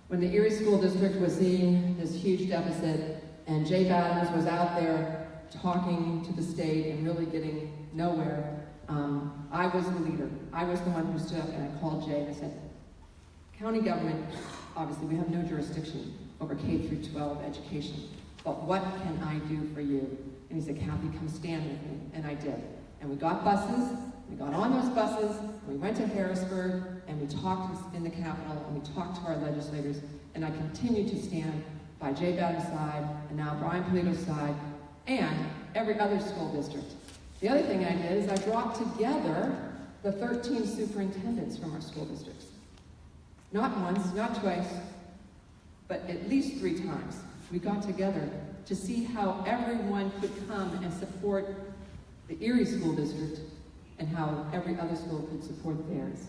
When the Erie School District was seeing this huge deficit and Jay Badams was out there talking to the state and really getting nowhere, I was the leader. I was the one who stood up and I called Jay and I said, county government, obviously we have no jurisdiction over K through 12 education, but what can I do for you? And he said, Kathy, come stand with me. And I did. And we got buses, we got on those buses, and we went to Harrisburg, and we talked in the Capitol, and we talked to our legislators, and I continue to stand by Jay Badams' side, and now Brian Polito's side, and every other school district. The other thing I did is I brought together the 13 superintendents from our school districts. Not once, not twice, but at least 3 times. We got together to see how everyone could come and support the Erie School District and how every other school could support theirs.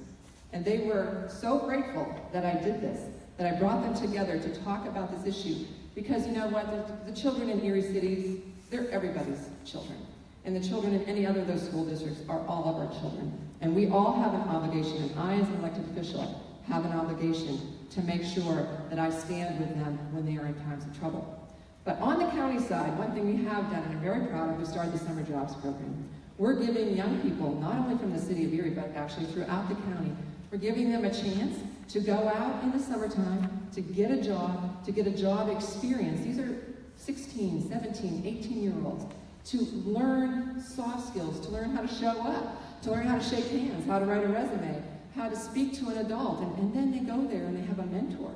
And they were so grateful that I did this, that I brought them together to talk about this issue. Because you know what, the children in Erie cities, they're everybody's children. And the children in any other of those school districts are all of our children. And we all have an obligation, and I as an elected official have an obligation to make sure that I stand with them when they are in times of trouble. But on the county side, one thing we have done, and I'm very proud of, we started the Summer Jobs Program. We're giving young people, not only from the city of Erie, but actually throughout the county, we're giving them a chance to go out in the summertime, to get a job experience. These are 16, 17, 18-year-olds, to learn soft skills, to learn how to show up, to learn how to shake hands, how to write a resume, how to speak to an adult, and then they go there and they have a mentor.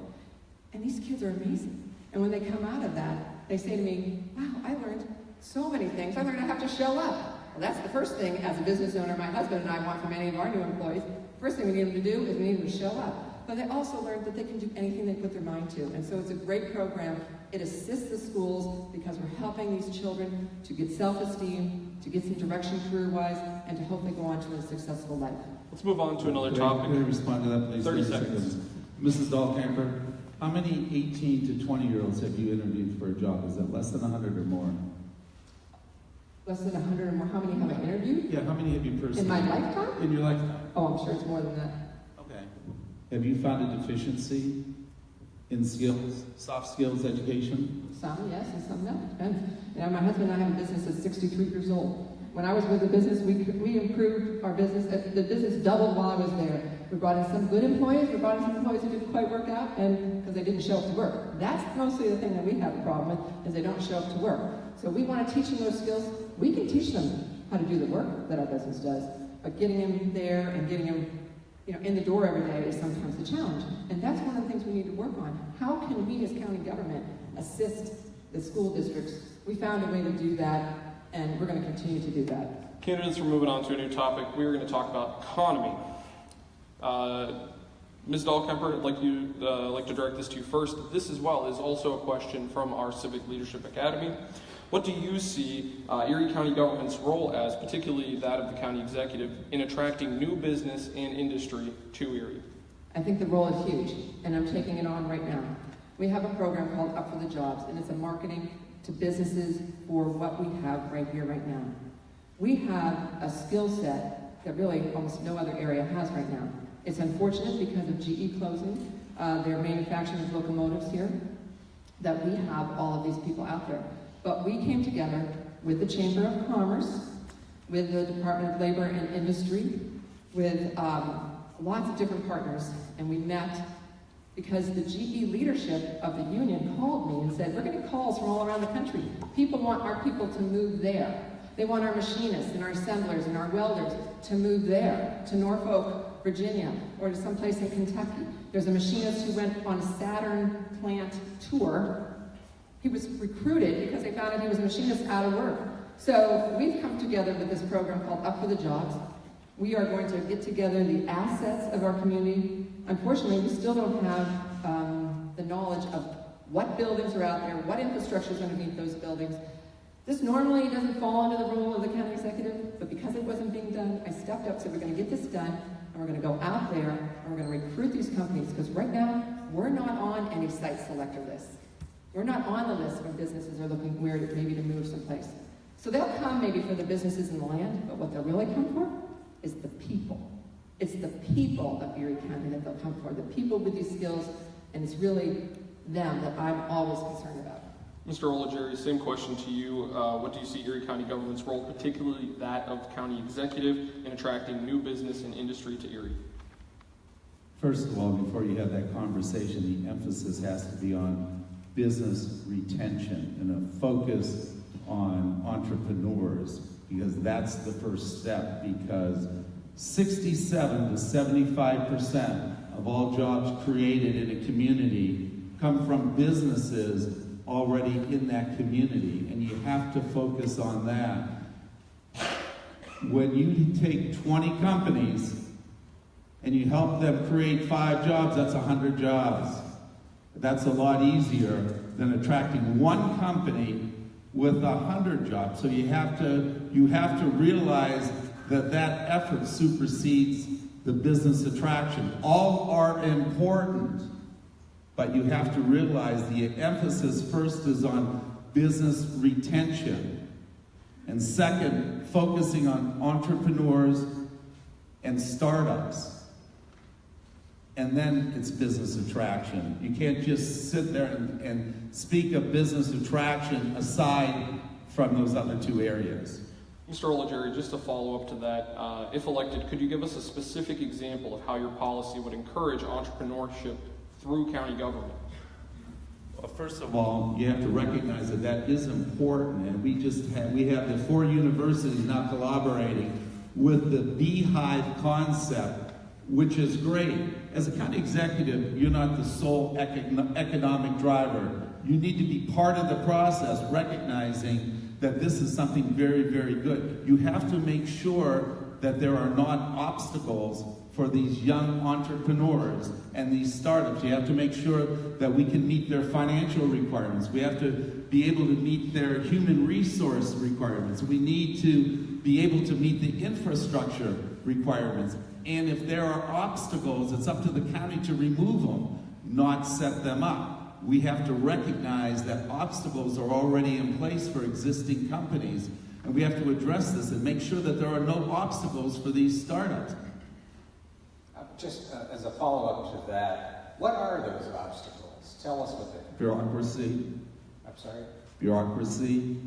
And these kids are amazing. And when they come out of that, they say to me, wow, I learned so many things. I learned I have to show up. Well, that's the first thing as a business owner my husband and I want from any of our new employees. First thing we need them to do is we need them to show up. But they also learned that they can do anything they put their mind to. And so it's a great program. It assists the schools because we're helping these children to get self-esteem, to get some direction career-wise, and to hopefully go on to a successful life. Let's move on to another topic. Can I respond to that, please? 30 seconds. Mrs. Dahlkemper, how many 18 to 20-year-olds have you interviewed for a job? Is that less than 100 or more? Less than 100 or more. How many have I interviewed? Yeah, how many have you personally? In my lifetime? In your lifetime. Oh, I'm sure it's more than that. Okay. Have you found a deficiency in skills, soft skills education? Some yes and some no. Depends. You know, my husband and I have a business that's 63 years old. When I was with the business, we improved our business. The business doubled while I was there. We brought in some good employees. We brought in some employees who didn't quite work out, and because they didn't show up to work. That's mostly the thing that we have a problem with, is they don't show up to work. So we want to teach them those skills. We can teach them how to do the work that our business does, but getting them there and getting them, you know, in the door every day is sometimes the challenge. And that's one of the things we need to work on. How can we as county government assist the school districts? We found a way to do that, and we're going to continue to do that. Candidates, we're moving on to a new topic. We're going to talk about economy. Ms. Dahlkemper, I'd like to direct this to you first. This as well is also a question from our Civic Leadership Academy. What do you see Erie County government's role as, particularly that of the county executive, in attracting new business and industry to Erie? I think the role is huge, and I'm taking it on right now. We have a program called Up for the Jobs, and it's a marketing to businesses for what we have right here, right now. We have a skill set that really almost no other area has right now. It's unfortunate because of GE closing their manufacturing of locomotives here, that we have all of these people out there. But we came together with the Chamber of Commerce, with the Department of Labor and Industry, with lots of different partners, and we met because the GE leadership of the union called me and said, we're getting calls from all around the country. People want our people to move there. They want our machinists and our assemblers and our welders to move there, to Norfolk, Virginia, or to someplace in Kentucky. There's a machinist who went on a Saturn plant tour. He was recruited because they found out he was a machinist out of work. So we've come together with this program called Up for the Jobs. We are going to get together the assets of our community. Unfortunately, we still don't have the knowledge of what buildings are out there, what infrastructure is underneath those buildings. This normally doesn't fall under the role of the county executive, but because it wasn't being done, I stepped up and said, we're going to get this done, and we're going to go out there, and we're going to recruit these companies, because right now, we're not on any site selector list. We're not on the list when businesses are looking where maybe to move someplace. So they'll come maybe for the businesses and the land, but what they'll really come for is the people. It's the people of Erie County that they'll come for, the people with these skills, and it's really them that I'm always concerned about. Mr. Olajerry, same question to you. What do you see Erie County government's role, particularly that of county executive, in attracting new business and industry to Erie? First of all, before you have that conversation, the emphasis has to be on business retention and a focus on entrepreneurs, because that's the first step, because 67 to 75% of all jobs created in a community come from businesses already in that community, and you have to focus on that. When you take 20 companies and you help them create 5 jobs, that's 100 jobs. That's a lot easier than attracting one company with 100 jobs. So you have to realize that that effort supersedes the business attraction. All are important, but you have to realize the emphasis first is on business retention, and second, focusing on entrepreneurs and startups. And then it's business attraction. You can't just sit there and speak of business attraction aside from those other 2 areas. Mr. Olajerry, just to follow up to that, if elected, could you give us a specific example of how your policy would encourage entrepreneurship through county government? Well, first of all, you have to recognize that that is important, and we have the 4 universities now collaborating with the Beehive concept, which is great. As a county executive, you're not the sole economic driver. You need to be part of the process, recognizing that this is something very, very good. You have to make sure that there are not obstacles for these young entrepreneurs and these startups. You have to make sure that we can meet their financial requirements. We have to be able to meet their human resource requirements. We need to be able to meet the infrastructure requirements. And if there are obstacles, it's up to the county to remove them, not set them up. We have to recognize that obstacles are already in place for existing companies, and we have to address this and make sure that there are no obstacles for these startups. Just as a follow-up to that, what are those obstacles? Tell us what they are. Bureaucracy. I'm sorry? Bureaucracy,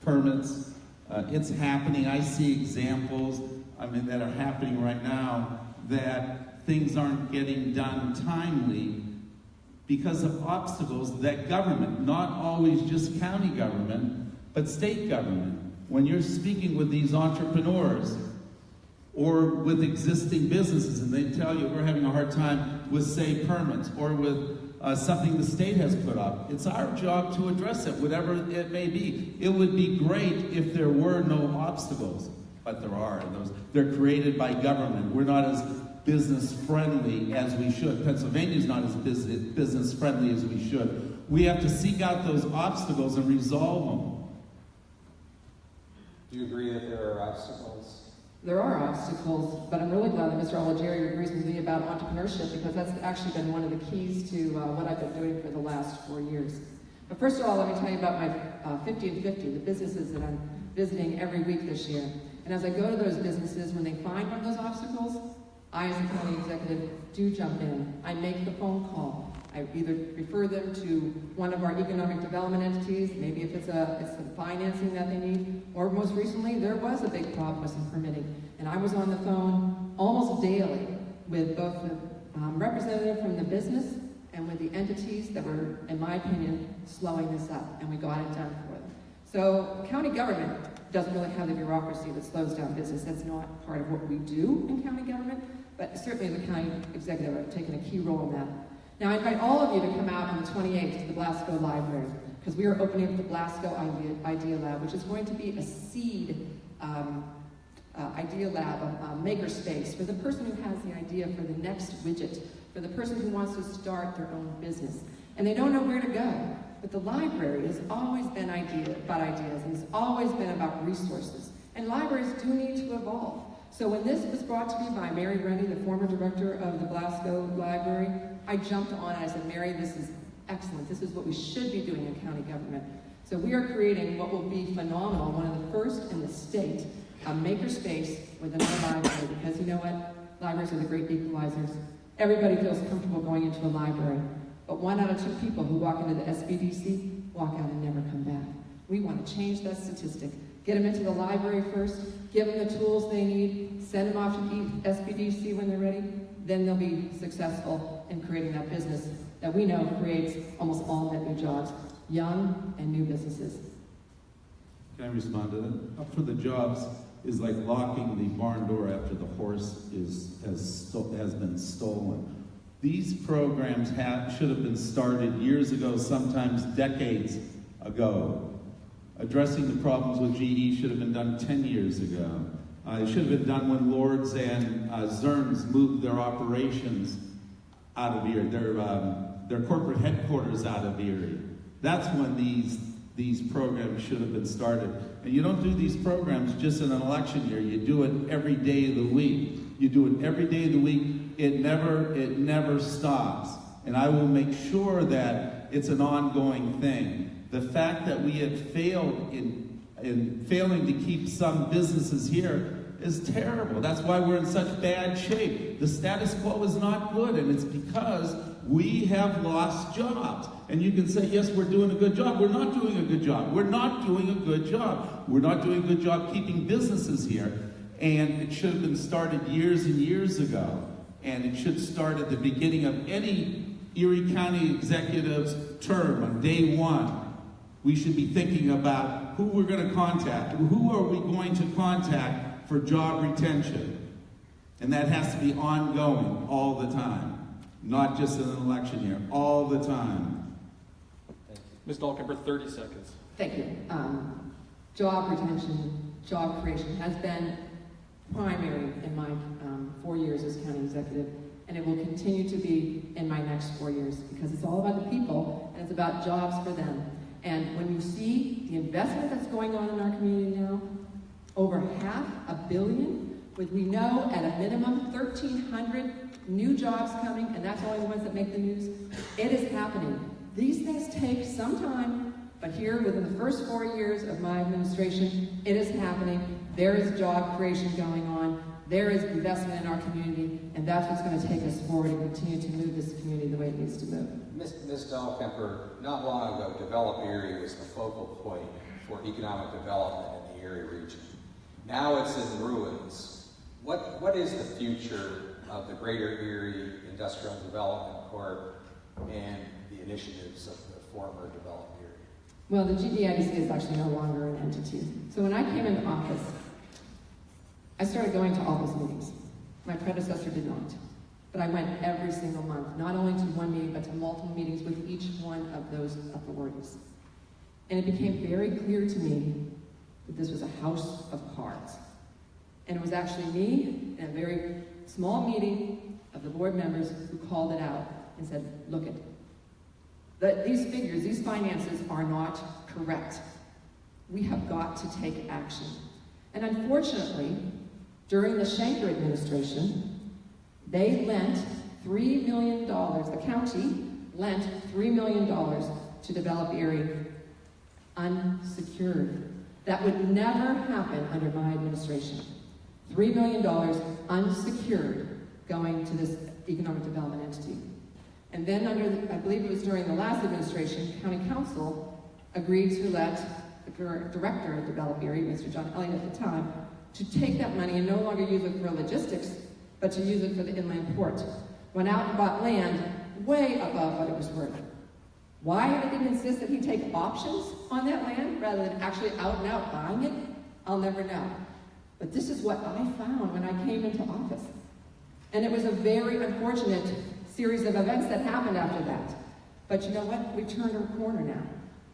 permits. It's happening. I see examples, that are happening right now, that things aren't getting done timely because of obstacles that government, not always just county government, but state government. When you're speaking with these entrepreneurs or with existing businesses and they tell you we're having a hard time with, say, permits or with something the state has put up, it's our job to address it, whatever it may be. It would be great if there were no obstacles, but there are. They're created by government. We're not as business friendly as we should. Pennsylvania's not as business friendly as we should. We have to seek out those obstacles and resolve them. Do you agree that there are obstacles? There are obstacles, but I'm really glad that Mr. Olajeri agrees with me about entrepreneurship, because that's actually been one of the keys to what I've been doing for the last 4 years. But first of all, let me tell you about my 50 and 50, the businesses that I'm visiting every week this year. And as I go to those businesses, when they find one of those obstacles, I, as the county executive, do jump in. I make the phone call. I either refer them to one of our economic development entities, maybe if it's the financing that they need, or most recently, there was a big problem with some permitting. And I was on the phone almost daily with both the representative from the business and with the entities that were, in my opinion, slowing this up, and we got it done for them. So county government doesn't really have the bureaucracy that slows down business. That's not part of what we do in county government, but certainly the county executive have taken a key role in that. Now, I invite all of you to come out on the 28th to the Blasco Library, because we are opening up the Blasco Idea Lab, which is going to be a seed idea lab, a maker space for the person who has the idea for the next widget, for the person who wants to start their own business. And they don't know where to go. But the library has always been about ideas, and it's always been about resources. And libraries do need to evolve. So when this was brought to me by Mary Rennie, the former director of the Blasco Library, I jumped on and I said, Mary, this is excellent. This is what we should be doing in county government. So we are creating what will be phenomenal, one of the first in the state, a maker space within our library. Because you know what? Libraries are the great equalizers. Everybody feels comfortable going into a library. But 1 out of 2 people who walk into the SBDC walk out and never come back. We want to change that statistic. Get them into the library first, give them the tools they need, send them off to the SBDC when they're ready, then they'll be successful in creating that business that we know creates almost all net new jobs, young and new businesses. Can I respond to that? Up for the jobs is like locking the barn door after the horse has been stolen. These programs should have been started years ago, sometimes decades ago. Addressing the problems with GE should have been done 10 years ago. It should have been done when Lords and Zerns moved their operations out of Erie, their corporate headquarters out of Erie. That's when these programs should have been started. And you don't do these programs just in an election year. You do it every day of the week. You do it every day of the week. It never stops. And I will make sure that it's an ongoing thing. The fact that we have failed in failing to keep some businesses here is terrible. That's why we're in such bad shape. The status quo is not good, and it's because we have lost jobs. And you can say, yes, we're doing a good job. We're not doing a good job. We're not doing a good job. We're not doing a good job keeping businesses here. And it should have been started years and years ago. And it should start at the beginning of any Erie County executive's term on day 1. We should be thinking about who we're going to contact. Who are we going to contact for job retention? And that has to be ongoing all the time, not just in an election year, all the time. Ms. Dahlkemper, 30 seconds. Thank you. Job retention, job creation has been primary in my 4 years as county executive, and it will continue to be in my next 4 years, because it's all about the people, and it's about jobs for them. And when you see the investment that's going on in our community now, over $500 million, with we know at a minimum 1,300 new jobs coming, and that's only the ones that make the news, it is happening. These things take some time, but here within the first 4 years of my administration, it is happening. There is job creation going on. There is investment in our community, and that's what's going to take us forward and continue to move this community the way it needs to move. Ms. Dahlkemper, not long ago, Develop Erie was the focal point for economic development in the Erie region. Now it's in ruins. What is the future of the Greater Erie Industrial Development Corp and the initiatives of the former Develop Erie? Well, the GDIDC is actually no longer an entity. So when I came into office, I started going to all those meetings. My predecessor did not. But I went every single month, not only to one meeting, but to multiple meetings with each one of those authorities. And it became very clear to me that this was a house of cards. And it was actually me in a very small meeting of the board members who called it out and said, look at these figures, these finances are not correct. We have got to take action. And unfortunately, During the Shanker administration, they lent $3 million, the county lent $3 million to develop Erie unsecured. That would never happen under my administration. $3 million unsecured going to this economic development entity. And then I believe it was during the last administration, County Council agreed to let the director of Develop Erie, Mr. John Elliott at the time, to take that money and no longer use it for logistics, but to use it for the inland port. Went out and bought land way above what it was worth. Why they didn't insist that he take options on that land rather than actually out and out buying it, I'll never know. But this is what I found when I came into office. And it was a very unfortunate series of events that happened after that. But you know what? We turned a corner now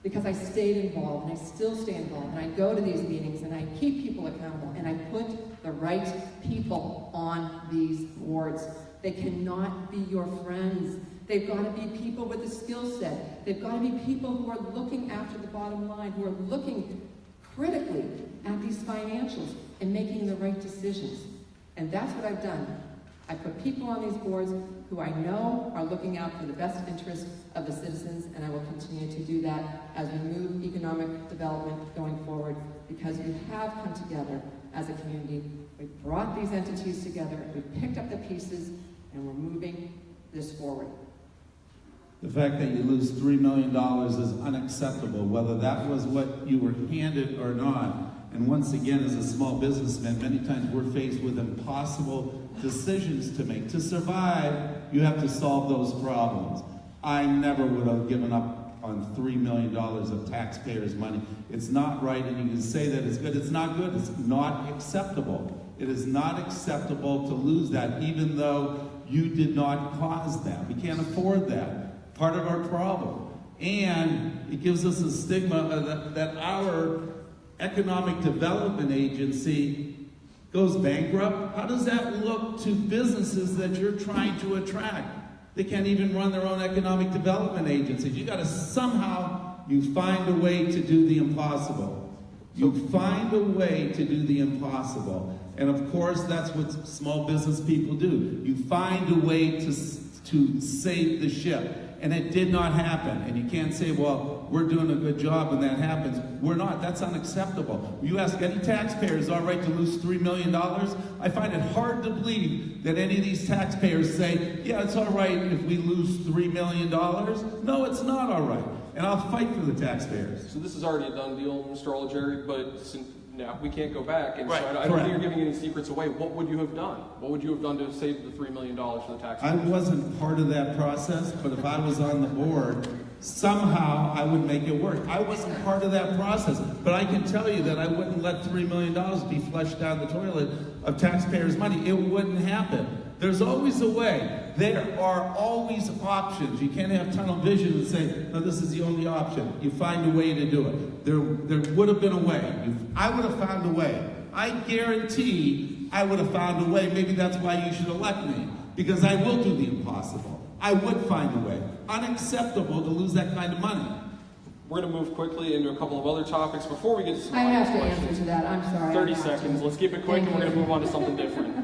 because I stayed involved and I still stay involved and I go to these meetings and I keep people accountable and I put the right people on these boards. They cannot be your friends. They've got to be people with a skill set. They've got to be people who are looking after the bottom line, who are looking critically at these financials and making the right decisions. And that's what I've done. I put people on these boards who I know are looking out for the best interest of the citizens, and I will continue to do that as we move economic development going forward, because we have come together as a community. We brought these entities together, we picked up the pieces, and we're moving this forward. The fact that you lose $3 million is unacceptable, whether that was what you were handed or not. And once again, as a small businessman, many times we're faced with impossible decisions to make. To survive, you have to solve those problems. I never would have given up on $3 million of taxpayers' money. It's not right, and you can say that it's good. It's not good. It's not acceptable. It is not acceptable to lose that, even though you did not cause that. We can't afford that. Part of our problem. And it gives us a stigma that our economic development agency goes bankrupt. How does that look to businesses that you're trying to attract? They can't even run their own economic development agencies. You got to somehow, you find a way to do the impossible. You find a way to do the impossible. And of course, that's what small business people do. You find a way to save the ship. And it did not happen. And you can't say, well, we're doing a good job when that happens. We're not. That's unacceptable. You ask any taxpayer, is it all right to lose $3 million? I find it hard to believe that any of these taxpayers say, yeah, it's all right if we lose $3 million. No, it's not all right. And I'll fight for the taxpayers. So this is already a done deal, Mr. Olajerry, but now we can't go back. And right, so I don't think you're giving any secrets away. What would you have done? What would you have done to save the $3 million for the taxpayers? I wasn't part of that process, but if I was on the board, somehow I would make it work. I wasn't part of that process, but I can tell you that I wouldn't let $3 million be flushed down the toilet of taxpayers' money. It wouldn't happen. There's always a way. There are always options. You can't have tunnel vision and say, no, this is the only option. You find a way to do it. There would have been a way. I would have found a way. I guarantee I would have found a way. Maybe that's why you should elect me, because I will do the impossible. I would find a way. Unacceptable to lose that kind of money. We're going to move quickly into a couple of other topics before we get to some I have to questions. answer to that. I'm sorry. 30 seconds. Let's keep it quick, and we're going to move on to something different.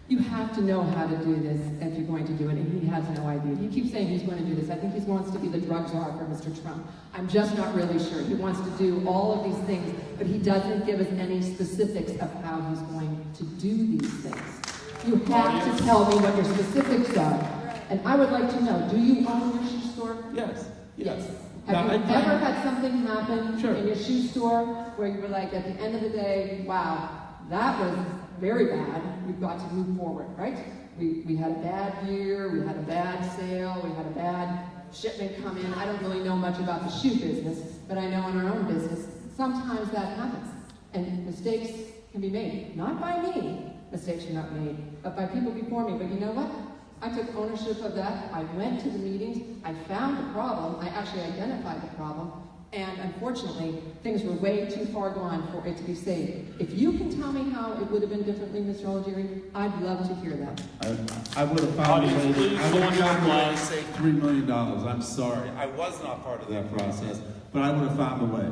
You have to know how to do this if you're going to do it, and he has no idea. He keeps saying he's going to do this. I think he wants to be the drug czar for Mr. Trump. I'm just not really sure. He wants to do all of these things, but he doesn't give us any specifics of how he's going to do these things. You have to tell me what your specifics are. And I would like to know, do you own your shoe store? Yes. Yes. Have you ever had something happen Sure. in your shoe store where you were like, at the end of the day, wow, that was very bad, we've got to move forward, right? We had a bad year, we had a bad sale, we had a bad shipment come in. I don't really know much about the shoe business, but I know in our own business, sometimes that happens. And mistakes can be made. Not by me, mistakes are not made, but by people before me. But you know what? I took ownership of that. I went to the meetings, I found the problem, I actually identified the problem, and unfortunately, things were way too far gone for it to be saved. If you can tell me how it would have been differently, Mr. Olajerry, I'd love to hear that. I would have found a way Audience, please, I would have found a way line. to save $3 million. I'm sorry. I was not part of that process, but I would have found a way.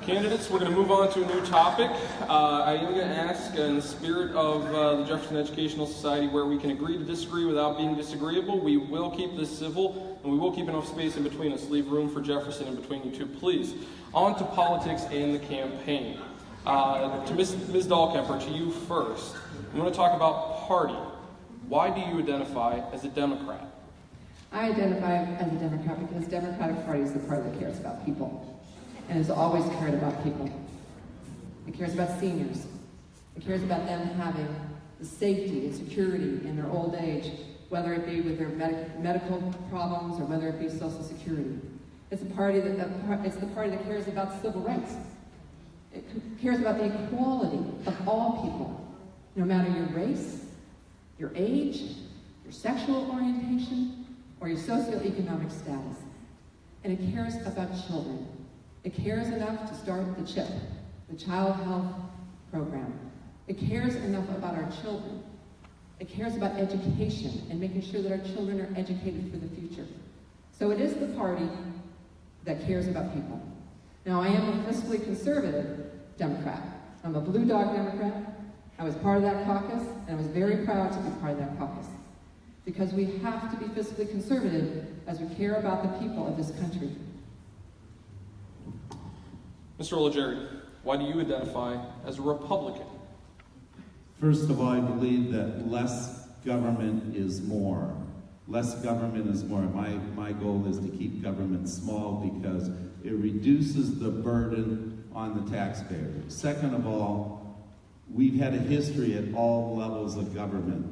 Candidates, we're going to move on to a new topic. I am going to ask, in the spirit of the Jefferson Educational Society, where we can agree to disagree without being disagreeable, we will keep this civil, and we will keep enough space in between us. Leave room for Jefferson in between you two, please. On to politics and the campaign. To Ms. Dahlkemper, to you first. I'm going to talk about party. Why do you identify as a Democrat? I identify as a Democrat because the Democratic Party is the party that cares about people and has always cared about people. It cares about seniors. It cares about them having the safety and security in their old age, whether it be with their medical problems or whether it be Social Security. It's the party that cares about civil rights. It cares about the equality of all people, no matter your race, your age, your sexual orientation, or your socioeconomic status. And it cares about children. It cares enough to start the CHIP, the Child Health Program. It cares enough about our children. It cares about education and making sure that our children are educated for the future. So it is the party that cares about people. Now, I am a fiscally conservative Democrat. I'm a Blue Dog Democrat. I was part of that caucus, and I was very proud to be part of that caucus. Because we have to be fiscally conservative as we care about the people of this country. Mr. O'Leary, why do you identify as a Republican? First of all, I believe that less government is more. Less government is more. My goal is to keep government small because it reduces the burden on the taxpayer. Second of all, we've had a history at all levels of government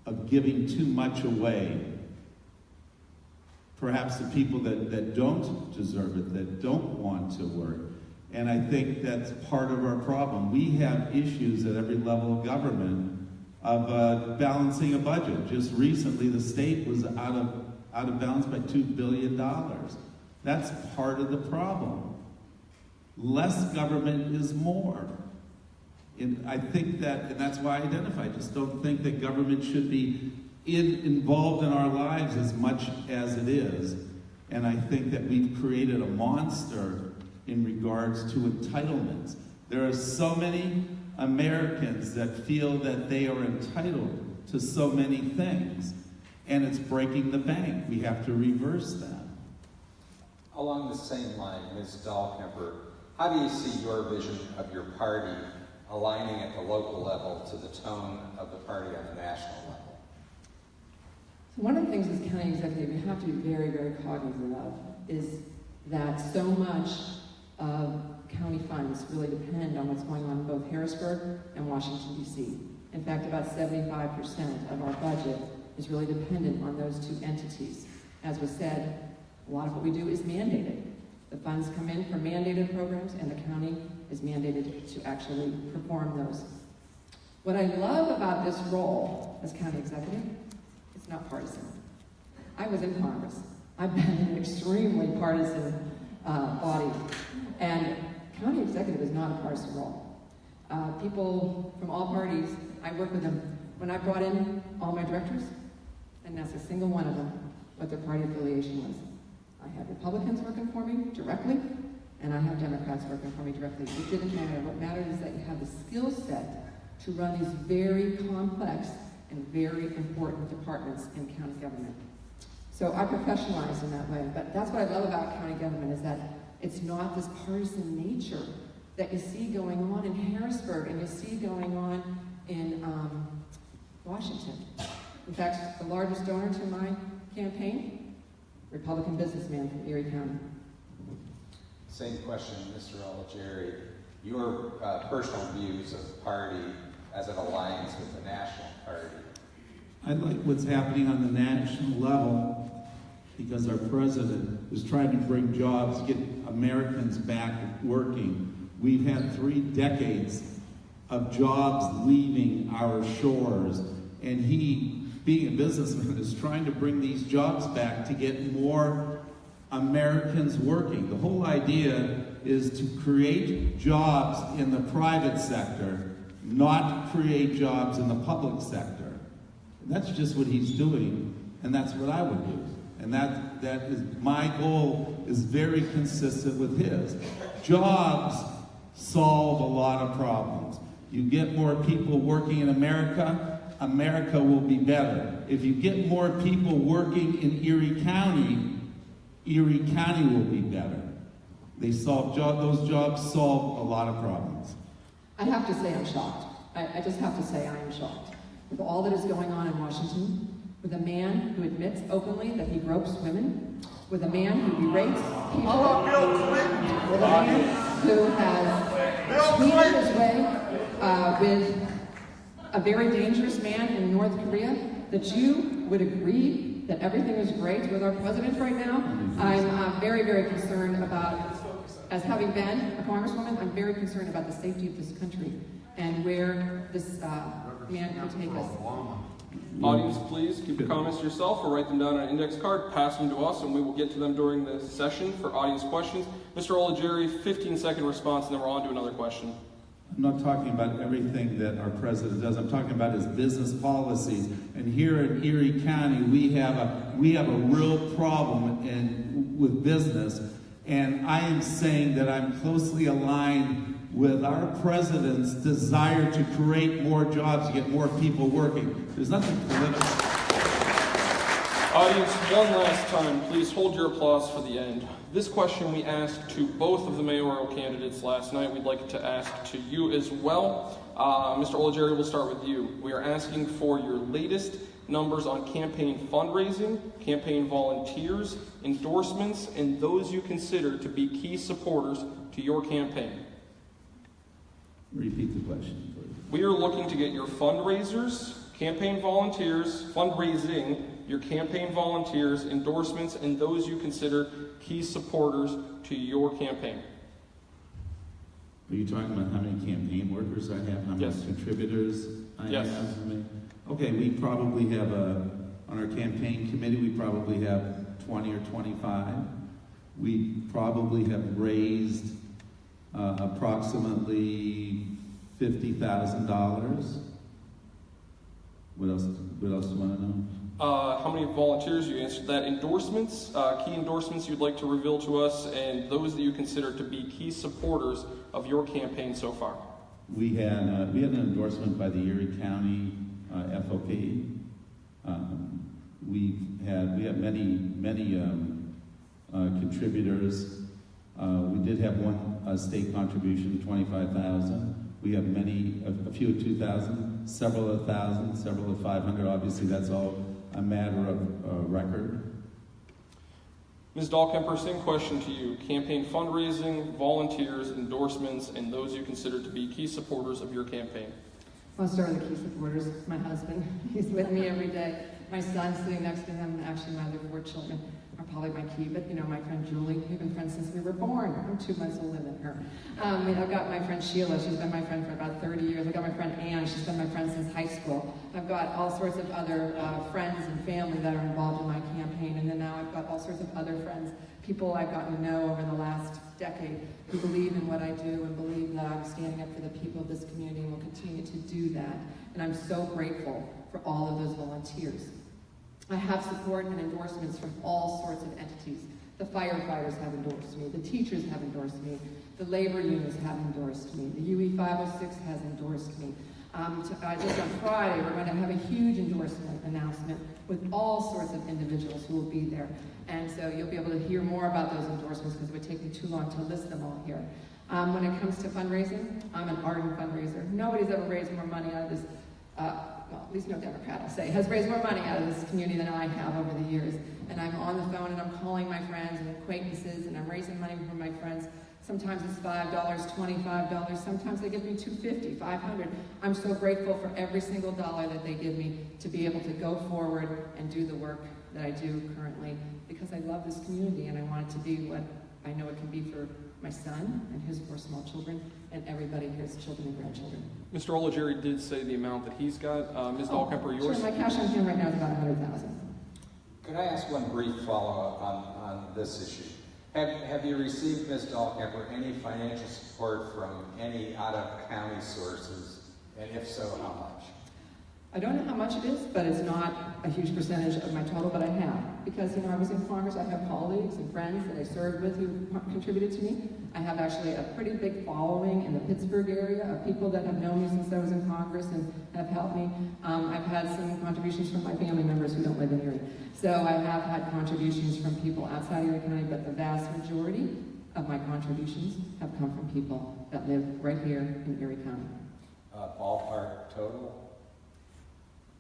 of giving too much away. Perhaps the people that don't deserve it, that don't want to work. And I think that's part of our problem. We have issues at every level of government of balancing a budget. Just recently, the state was out of balance by $2 billion. That's part of the problem. Less government is more. And I think that, and that's why I identify. I just don't think that government should be involved in our lives as much as it is. And I think that we've created a monster in regards to entitlements. There are so many Americans that feel that they are entitled to so many things, and it's breaking the bank. We have to reverse that. Along the same line, Ms. Dahlkemper, how do you see your vision of your party aligning at the local level to the tone of the party on the national level? So one of the things as county executive we have to be very, very cognizant of is that so much of county funds really depend on what's going on in both Harrisburg and Washington, D.C. In fact, about 75% of our budget is really dependent on those two entities. As was said, a lot of what we do is mandated. The funds come in from mandated programs, and the county is mandated to actually perform those. What I love about this role as county executive, it's not partisan. I was in Congress. I've been in an extremely partisan body. And county executive is not a partisan role. People from all parties, I work with them. When I brought in all my directors, and that's a single one of them, what their party affiliation was. I have Republicans working for me directly, and I have Democrats working for me directly. It didn't matter. What mattered is that you have the skill set to run these very complex and very important departments in county government. So I professionalize in that way. But that's what I love about county government is that it's not this partisan nature that you see going on in Harrisburg and you see going on in Washington. In fact, the largest donor to my campaign, Republican businessman from Erie County. Same question, Mr. O'Leary. Your personal views of the party as it aligns with the national party. I like what's happening on the national level because our president is trying to bring jobs, get Americans back working. We've had 3 decades of jobs leaving our shores, and he, being a businessman, is trying to bring these jobs back to get more Americans working. The whole idea is to create jobs in the private sector, not create jobs in the public sector. And that's just what he's doing, and that's what I would do. And that is my goal is very consistent with his. Jobs solve a lot of problems. You get more people working in America, America will be better. If you get more people working in Erie County will be better. Those jobs solve a lot of problems. I have to say I'm shocked. I just have to say I am shocked. With all that is going on in Washington, with a man who admits openly that he gropes women, with a man who berates people, with a man who has tweeted his way with a very dangerous man in North Korea, that you would agree that everything is great with our president right now. I'm very, very concerned about, as having been a congresswoman, I'm very concerned about the safety of this country and where this man could take us. Audience, please keep your comments to yourself or write them down on an index card, pass them to us, and we will get to them during the session for audience questions. Mr. Olajeri, 15-second response, and then we're on to another question. I'm not talking about everything that our president does. I'm talking about his business policies. And here in Erie County, we have a real problem with business. And I am saying that I'm closely aligned with our president's desire to create more jobs, to get more people working. There's nothing political. Audience, one last time, please hold your applause for the end. This question we asked to both of the mayoral candidates last night. We'd like to ask to you as well. Mr. Olajeri, we'll start with you. We are asking for your latest numbers on campaign fundraising, campaign volunteers, endorsements, and those you consider to be key supporters to your campaign. Repeat the question, please. We are looking to get your fundraisers, campaign volunteers, fundraising, your campaign volunteers, endorsements, and those you consider key supporters to your campaign. Are you talking about how many campaign workers I have, how many contributors I have? Okay, we probably have on our campaign committee, we probably have 20 or 25. We probably have raised approximately $50,000. What else do you want to know? How many volunteers? You answered that. Endorsements, key endorsements you'd like to reveal to us, and those that you consider to be key supporters of your campaign so far. We had an endorsement by the Erie County FOP. We have many contributors. We did have one state contribution, 25,000. We have a few of 2,000, several of 1,000, several of 500. Obviously, that's all a matter of record. Ms. Dahlkemper, same question to you. Campaign fundraising, volunteers, endorsements, and those you consider to be key supporters of your campaign. I'll start with the key supporters. My husband, he's with me every day. My son sitting next to him, actually my other 4 children are probably my key, but my friend Julie, we've been friends since we were born. I'm 2 months older than her. I've got my friend Sheila, she's been my friend for about 30 years. I've got my friend Ann, she's been my friend since high school. I've got all sorts of other friends and family that are involved in my campaign, and then now I've got all sorts of other friends, people I've gotten to know over the last decade who believe in what I do and believe that I'm standing up for the people of this community and will continue to do that. And I'm so grateful for all of those volunteers. I have support and endorsements from all sorts of entities. The firefighters have endorsed me. The teachers have endorsed me. The labor unions have endorsed me. The UE 506 has endorsed me. Just on Friday, we're going to have a huge endorsement announcement with all sorts of individuals who will be there. And so you'll be able to hear more about those endorsements because it would take me too long to list them all here. When it comes to fundraising, I'm an ardent fundraiser. Nobody's ever raised more money out of this, well, at least no Democrat, I'll say, has raised more money out of this community than I have over the years. And I'm on the phone and I'm calling my friends and acquaintances and I'm raising money from my friends. Sometimes it's $5, $25. Sometimes they give me $250, $500. I'm so grateful for every single dollar that they give me to be able to go forward and do the work that I do currently because I love this community and I want it to be what I know it can be for my son and his 4 small children and everybody here's children and grandchildren. Mr. Olajeri did say the amount that he's got. Ms. Dahlkemper, yours? Sure, my cash on hand right now is about $100,000. Could I ask one brief follow-up on this issue? Have you received, Ms. Dahlkemper, any financial support from any out-of-county sources, and if so, how much? I don't know how much it is, but it's not a huge percentage of my total, but I have. Because, I was in Congress, I have colleagues and friends that I served with who contributed to me. I have actually a pretty big following in the Pittsburgh area of people that have known me since I was in Congress and have helped me. I've had some contributions from my family members who don't live in Erie. So I have had contributions from people outside Erie County, but the vast majority of my contributions have come from people that live right here in Erie County. Ballpark total?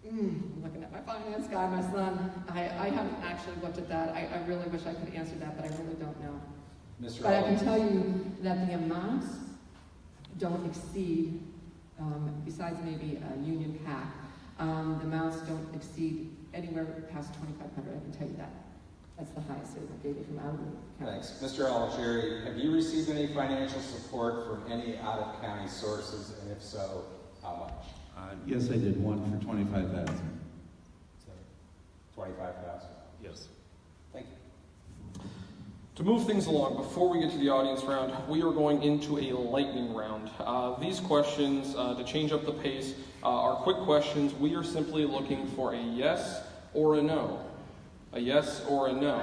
I'm looking at my finance guy, my son. I haven't actually looked at that. I really wish I could answer that, but I really don't know. Mr. But I can tell you that the amounts don't exceed, besides maybe a union PAC, the amounts don't exceed anywhere past $2,500. I can tell you that. That's the highest that they get from out of the county. Thanks. Mr. Algieri, have you received any financial support from any out-of-county sources, and if so, how much? Yes, I did one for $25,000. So, $25,000. Yes. Thank you. To move things along, before we get to the audience round, we are going into a lightning round. These questions, to change up the pace, are quick questions. We are simply looking for a yes or a no. A yes or a no.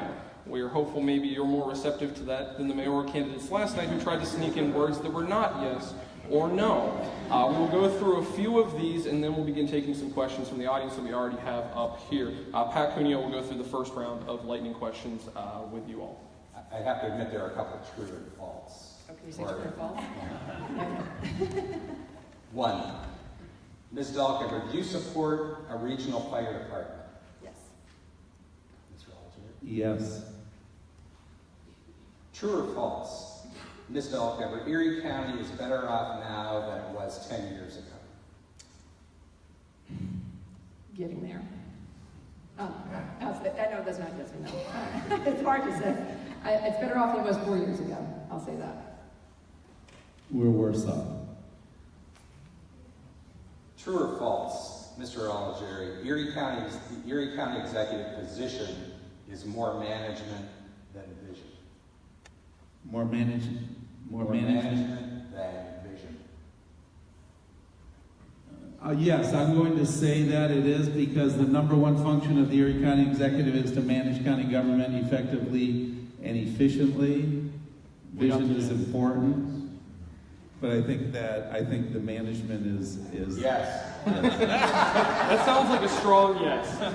We are hopeful maybe you're more receptive to that than the mayoral candidates last night who tried to sneak in words that were not yes or no. We will go through a few of these and then we'll begin taking some questions from the audience that we already have up here. Pat Cuneo will go through the first round of lightning questions with you all. I have to admit there are a couple of true and false. Okay, you say true or false? One, Ms. Dahlkemper, do you support a regional fire department? Yes. Mr. Algieri? Yes. True or false? Ms. Dahlkemper, Erie County is better off now than it was 10 years ago. Getting there. I know that's not yes or no. It's hard to say. It's better off than it was 4 years ago. I'll say that. We're worse off. True or false, Mr. Algieri, the Erie County executive position is more management than vision. More management than vision. Yes, I'm going to say that it is because the number one function of the Erie County Executive is to manage county government effectively and efficiently. Vision is important, but I think the management is Yes. That sounds like a strong yes.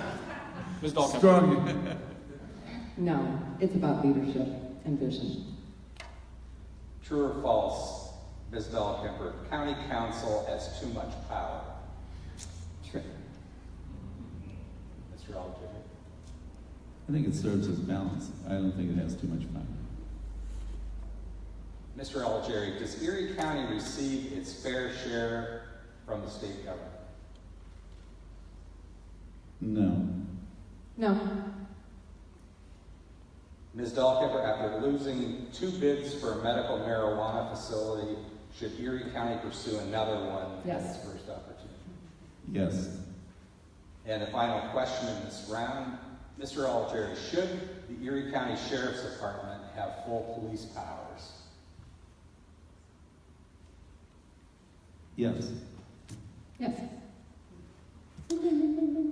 Ms. Dahlkemper. strong. No, it's about leadership and vision. True or false, Ms. Dahlkemper, county council has too much power. True. Mr. Algieri? I think it serves as balance. I don't think it has too much power. Mr. Algieri, does Erie County receive its fair share from the state government? No. No. Ms. Dahlkemper, after losing 2 bids for a medical marijuana facility, should Erie County pursue another one Yes. in its first opportunity? Yes. And a final question in this round. Mr. Algieri, should the Erie County Sheriff's Department have full police powers? Yes. Yes.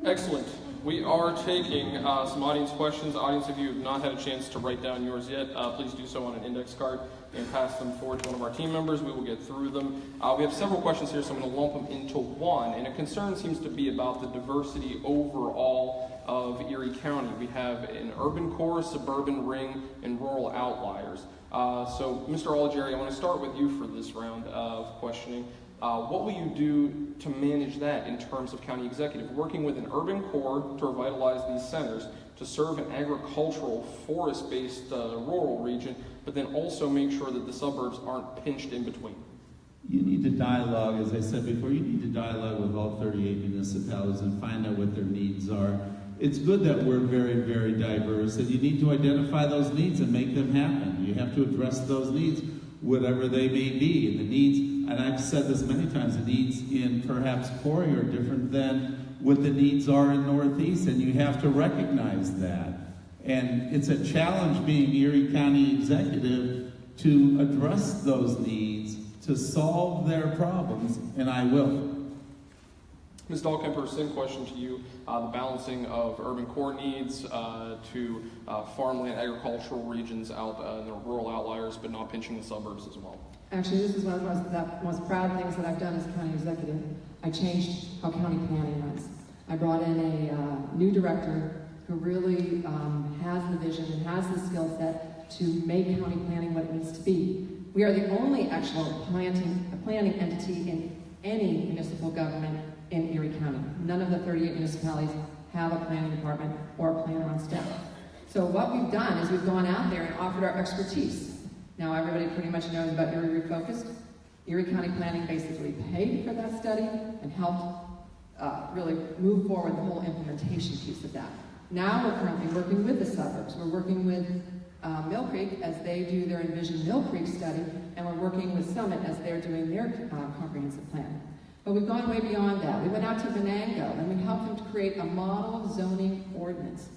Excellent. We are taking some audience questions. Audience, if you have not had a chance to write down yours yet, please do so on an index card and pass them forward to one of our team members. We will get through them. We have several questions here, so I'm going to lump them into one. And a concern seems to be about the diversity overall of Erie County. We have an urban core, suburban ring, and rural outliers. So, Mr. Algieri, I want to start with you for this round of questioning. What will you do to manage that in terms of county executive? Working with an urban core to revitalize these centers, to serve an agricultural, forest-based rural region, but then also make sure that the suburbs aren't pinched in between. You need to dialogue, as I said before, you need to dialogue with all 38 municipalities and find out what their needs are. It's good that we're very, very diverse, and you need to identify those needs and make them happen. You have to address those needs, whatever they may be. And the needs, and I've said this many times, the needs in perhaps Corey are different than what the needs are in Northeast, and you have to recognize that. And it's a challenge being Erie County executive to address those needs, to solve their problems, and I will. Ms. Dahlkemper, same question to you. The balancing of urban core needs to farmland, agricultural regions out in the rural outliers, but not pinching the suburbs as well. Actually, this is one of the most proud things that I've done as county executive. I changed how county planning runs. I brought in a new director who really has the vision and has the skill set to make county planning what it needs to be. We are the only actual planning entity in any municipal government in Erie County. None of the 38 municipalities have a planning department or a planner on staff. So what we've done is we've gone out there and offered our expertise. Now everybody pretty much knows about Erie Refocused. Erie County Planning basically paid for that study and helped really move forward the whole implementation piece of that. Now we're currently working with the suburbs. We're working with Mill Creek as they do their Envision Mill Creek study, and we're working with Summit as they're doing their comprehensive plan. But we've gone way beyond that. We went out to Venango and we helped them to create a model zoning ordinance.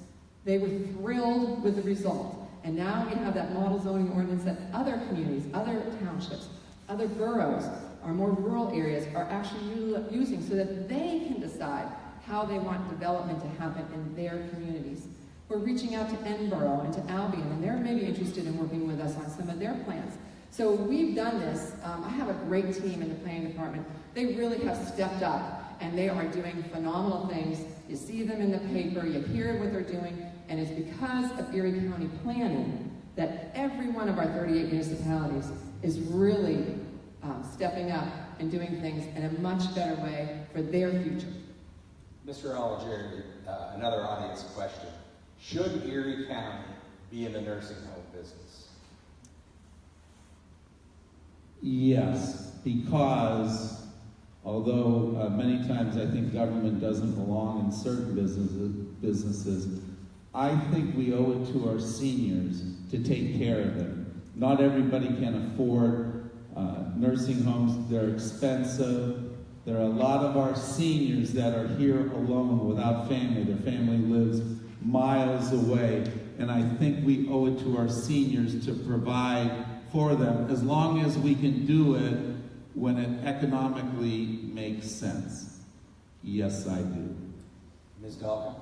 They were thrilled with the result. And now we have that model zoning ordinance that other communities, other townships, other boroughs, or more rural areas are actually using so that they can decide how they want development to happen in their communities. We're reaching out to Edinburgh and to Albion, and they're maybe interested in working with us on some of their plans. So we've done this. I have a great team in the planning department. They really have stepped up, and they are doing phenomenal things. You see them in the paper, you hear what they're doing, and it's because of Erie County planning that every one of our 38 municipalities is really stepping up and doing things in a much better way for their future. Mr. Oliger, another audience question. Should Erie County be in the nursing home business? Yes, because although many times I think government doesn't belong in certain businesses, I think we owe it to our seniors to take care of them. Not everybody can afford nursing homes. They're expensive. There are a lot of our seniors that are here alone without family. Their family lives miles away, and I think we owe it to our seniors to provide for them as long as we can do it when it economically makes sense. Yes, I do. Ms. Dahlkemper?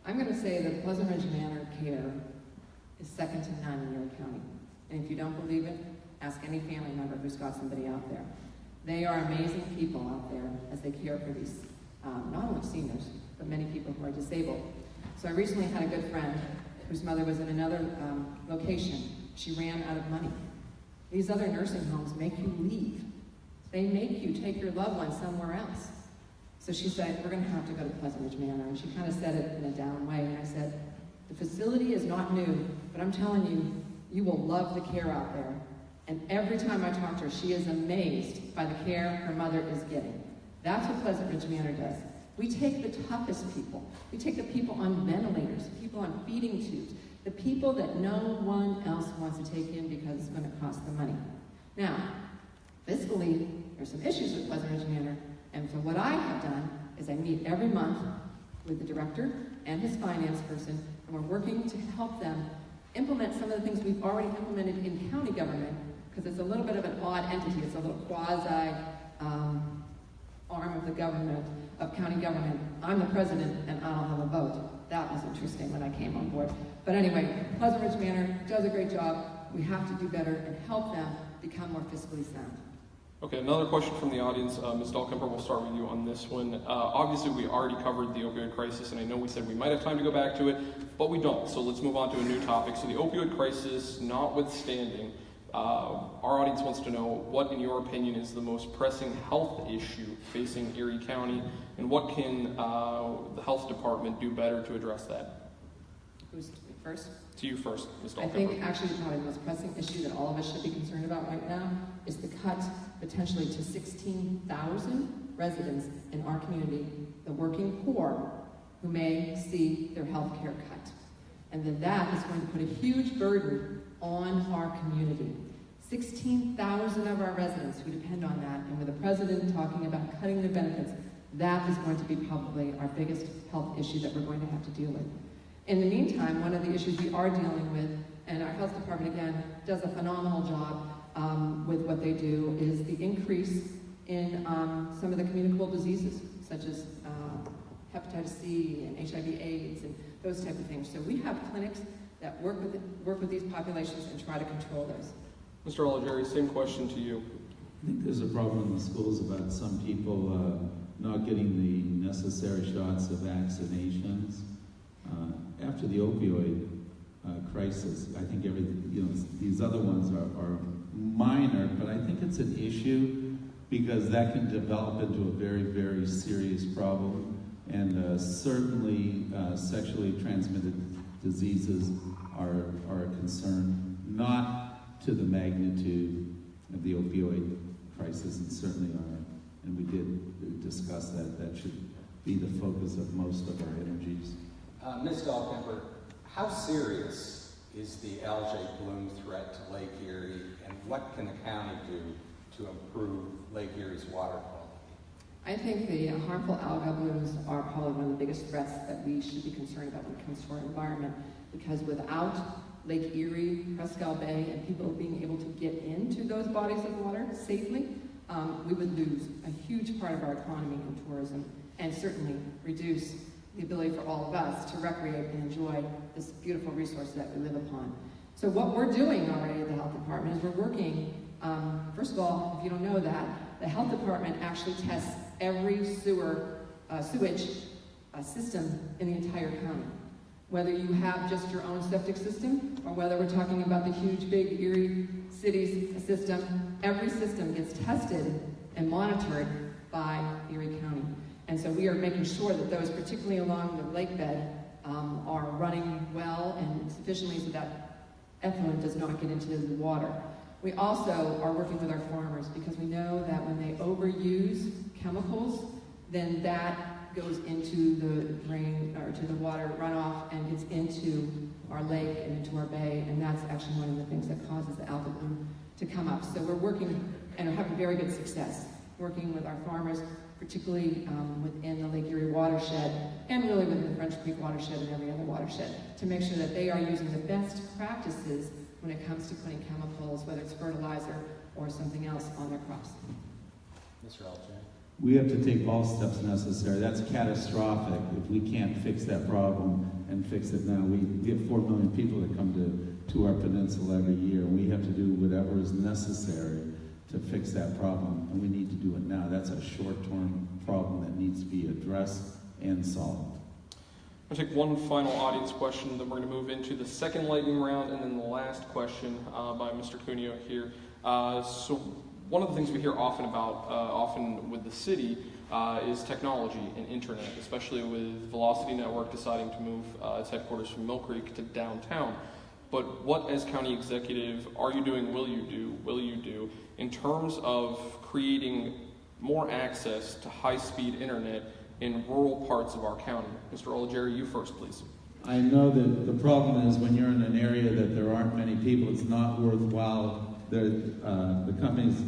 I'm going to say that Pleasant Ridge Manor care is second to none in Erie County. And if you don't believe it, ask any family member who's got somebody out there. They are amazing people out there as they care for these, not only seniors, but many people who are disabled. So I recently had a good friend whose mother was in another location. She ran out of money. These other nursing homes make you leave. They make you take your loved one somewhere else. So she said, we're going to have to go to Pleasant Ridge Manor. And she kind of said it in a down way. And I said, the facility is not new, but I'm telling you, you will love the care out there. And every time I talk to her, she is amazed by the care her mother is getting. That's what Pleasant Ridge Manor does. We take the toughest people. We take the people on ventilators, people on feeding tubes, the people that no one else wants to take in because it's going to cost them money. Now, fiscally, there's some issues with Pleasant Ridge Manor, and so what I have done is I meet every month with the director and his finance person, and we're working to help them implement some of the things we've already implemented in county government, because it's a little bit of an odd entity. It's a little quasi arm of the government, of county government. I'm the president, and I don't have a vote. That was interesting when I came on board. But anyway, Pleasant Ridge Manor does a great job. We have to do better and help them become more fiscally sound. Okay, another question from the audience. Ms. Dahlkemper, we'll start with you on this one. Obviously, we already covered the opioid crisis, and I know we said we might have time to go back to it, but we don't. So let's move on to a new topic. So the opioid crisis notwithstanding, our audience wants to know what, in your opinion, is the most pressing health issue facing Erie County, and what can the health department do better to address that? Who's first? To you first, Ms. Dahlkemper. I think actually probably the most pressing issue that all of us should be concerned about right now is the cut potentially to 16,000 residents in our community, the working poor, who may see their health care cut. And then that is going to put a huge burden on our community. 16,000 of our residents who depend on that, and with the president talking about cutting their benefits, that is going to be probably our biggest health issue that we're going to have to deal with. In the meantime, one of the issues we are dealing with, and our health department, again, does a phenomenal job with what they do, is the increase in some of the communicable diseases. such as hepatitis C and HIV/AIDS and those type of things. So we have clinics that work with these populations and try to control those. Mr. Olajerry, same question to you. I think there's a problem in the schools about some people not getting the necessary shots of vaccinations. After the opioid crisis, I think these other ones are minor, but I think it's an issue because that can develop into a very, very serious problem. And certainly sexually transmitted diseases are a concern, not to the magnitude of the opioid crisis, and certainly are, and we did discuss that. That should be the focus of most of our energies. Ms. Dahlkemper, how serious is the algae bloom threat to Lake Erie, and what can the county do to improve Lake Erie's water quality? I think the harmful algal blooms are probably one of the biggest threats that we should be concerned about when it comes to our environment, because without Lake Erie, Presque Bay, and people being able to get into those bodies of water safely, we would lose a huge part of our economy in tourism, and certainly reduce the ability for all of us to recreate and enjoy this beautiful resource that we live upon. So what we're doing already at the health department is we're working, first of all, if you don't know that, the health department actually tests every sewage system in the entire county. Whether you have just your own septic system, or whether we're talking about the huge, big Erie Cities system, every system gets tested and monitored by Erie County. And so we are making sure that those, particularly along the lake bed, are running well and sufficiently so that effluent does not get into the water. We also are working with our farmers because we know that when they overuse chemicals, then that goes into the drain or to the water runoff and gets into our lake and into our bay, and that's actually one of the things that causes the algal bloom to come up. So we're working and are having very good success working with our farmers, particularly within the Lake Erie watershed and really within the French Creek watershed and every other watershed, to make sure that they are using the best practices when it comes to putting chemicals, whether it's fertilizer or something else, on their crops. Mr. Olajerry. We have to take all steps necessary. That's catastrophic if we can't fix that problem and fix it now. We have 4 million people that come to our peninsula every year, and we have to do whatever is necessary to fix that problem, and we need to do it now. That's a short-term problem that needs to be addressed and solved. I'll take one final audience question, then we're going to move into the second lightning round, and then the last question by Mr. Cuneo here. So one of the things we hear often with the city is technology and internet, especially with Velocity Network deciding to move its headquarters from Mill Creek to downtown. But what, as county executive, are you doing, will you do, in terms of creating more access to high-speed internet in rural parts of our county? Mr. Olajerry, you first, please. I know that the problem is when you're in an area that there aren't many people, it's not worthwhile. The companies,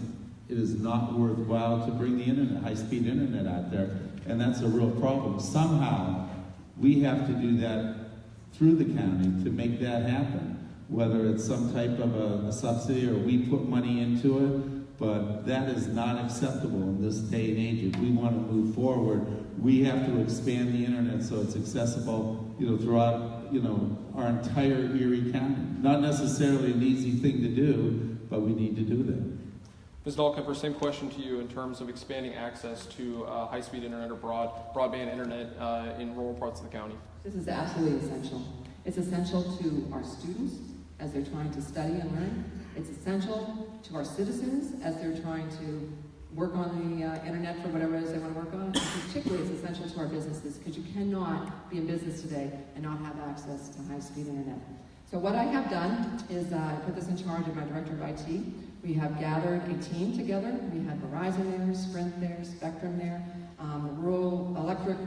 it is not worthwhile to bring the internet, high-speed internet out there, and that's a real problem. Somehow, we have to do that through the county to make that happen, whether it's some type of a subsidy or we put money into it, but that is not acceptable in this day and age. If we want to move forward, we have to expand the internet so it's accessible, throughout, our entire Erie County. Not necessarily an easy thing to do, but we need to do that. Ms. Dahlkemper, same question to you in terms of expanding access to high-speed internet or broadband internet in rural parts of the county. This is absolutely essential. It's essential to our students as they're trying to study and learn. It's essential to our citizens as they're trying to work on the internet for whatever it is they want to work on. And particularly, it's essential to our businesses because you cannot be in business today and not have access to high-speed internet. So what I have done is I put this in charge of my director of IT. We have gathered a team together. We had Verizon there, Sprint there, Spectrum there, Rural Electric,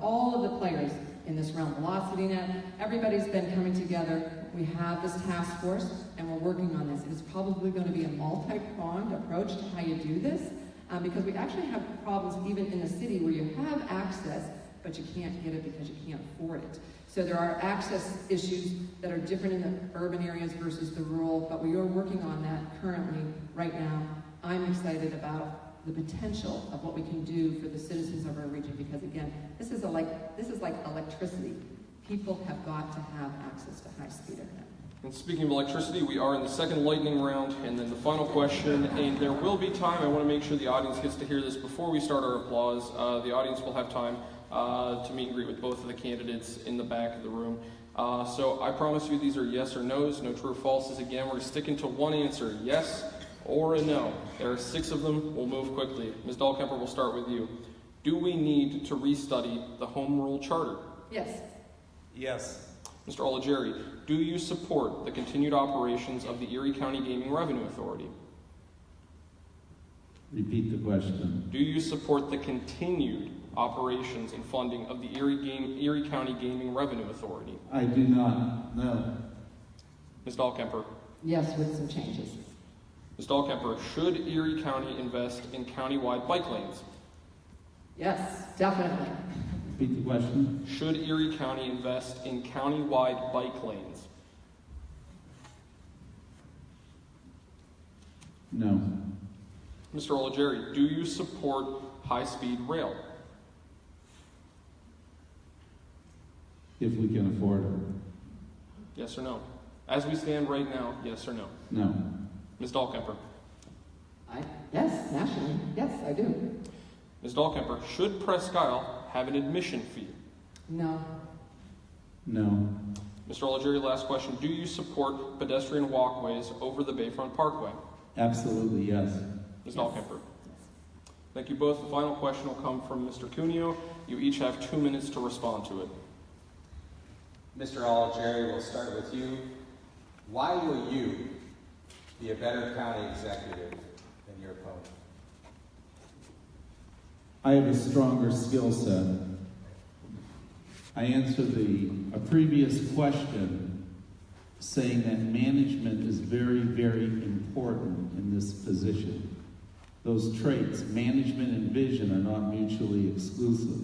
all of the players in this realm, VelocityNet. Everybody's been coming together. We have this task force, and we're working on this. It is probably going to be a multi-pronged approach to how you do this, because we actually have problems even in the city where you have access, but you can't get it because you can't afford it. So there are access issues that are different in the urban areas versus the rural, but we are working on that currently, right now. I'm excited about the potential of what we can do for the citizens of our region, because again, this is like electricity. People have got to have access to high-speed internet. And speaking of electricity, we are in the second lightning round, and then the final question, and there will be time. I want to make sure the audience gets to hear this before we start our applause. The audience will have time to meet and greet with both of the candidates in the back of the room. So I promise you these are yes or no's, no true or falses. Again, we're sticking to one answer, yes or a no. There are 6 of them. We'll move quickly. Ms. Dahlkemper, we'll start with you. Do we need to restudy the Home Rule Charter? Yes. Yes. Mr. Olajerry, do you support the continued operations of the Erie County Gaming Revenue Authority? Repeat the question. Do you support the continued operations and funding of the Erie County Gaming Revenue Authority? I do not. No. Ms. Dahlkemper. Yes, with some changes. Ms. Dahlkemper, should Erie County invest in countywide bike lanes? Yes, definitely. Repeat the question. Should Erie County invest in countywide bike lanes? No. Mr. Olajerry, do you support high-speed rail? If we can afford it. Yes or no? As we stand right now, yes or no? No. Ms. Dahlkemper. Yes, nationally. Yes, I do. Ms. Dahlkemper, should Presque Isle have an admission fee? No. No. Mr. Olajerry, last question. Do you support pedestrian walkways over the Bayfront Parkway? Absolutely, yes. Ms. Yes. Dahlkemper. Thank you both. The final question will come from Mr. Cuneo. You each have 2 minutes to respond to it. Mr. Olajerry, we'll start with you. Why will you be a better county executive than your opponent? I have a stronger skill set. I answered a previous question saying that management is very, very important in this position. Those traits, management and vision, are not mutually exclusive.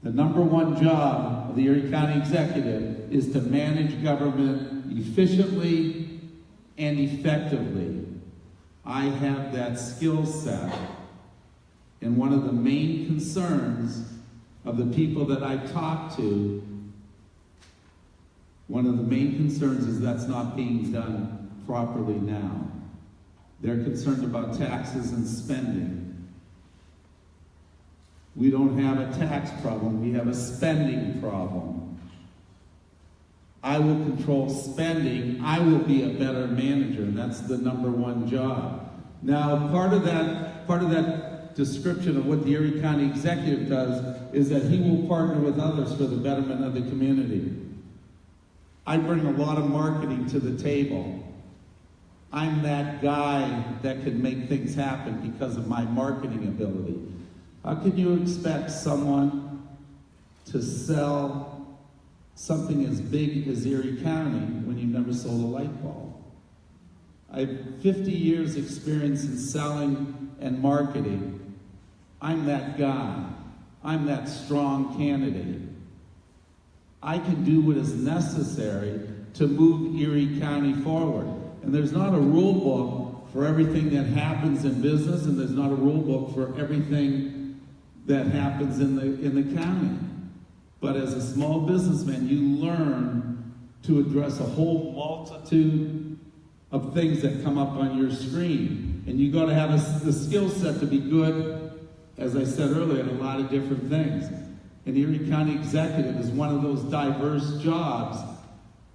The number one job of the Erie County Executive is to manage government efficiently and effectively. I have that skill set. And one of the main concerns of the people that I talk to, one of the main concerns is that's not being done properly now. They're concerned about taxes and spending. We don't have a tax problem, we have a spending problem. I will control spending, I will be a better manager, and that's the number one job. Now, part of that description of what the Erie County Executive does is that he will partner with others for the betterment of the community. I bring a lot of marketing to the table. I'm that guy that can make things happen because of my marketing ability. How can you expect someone to sell something as big as Erie County when you've never sold a light bulb? I have 50 years experience in selling and marketing. I'm that guy. I'm that strong candidate. I can do what is necessary to move Erie County forward. And there's not a rule book for everything that happens in business, and there's not a rule book for everything that happens in the county. But as a small businessman, you learn to address a whole multitude of things that come up on your screen. And you got to have the skill set to be good, as I said earlier, at a lot of different things. And Erie County Executive is one of those diverse jobs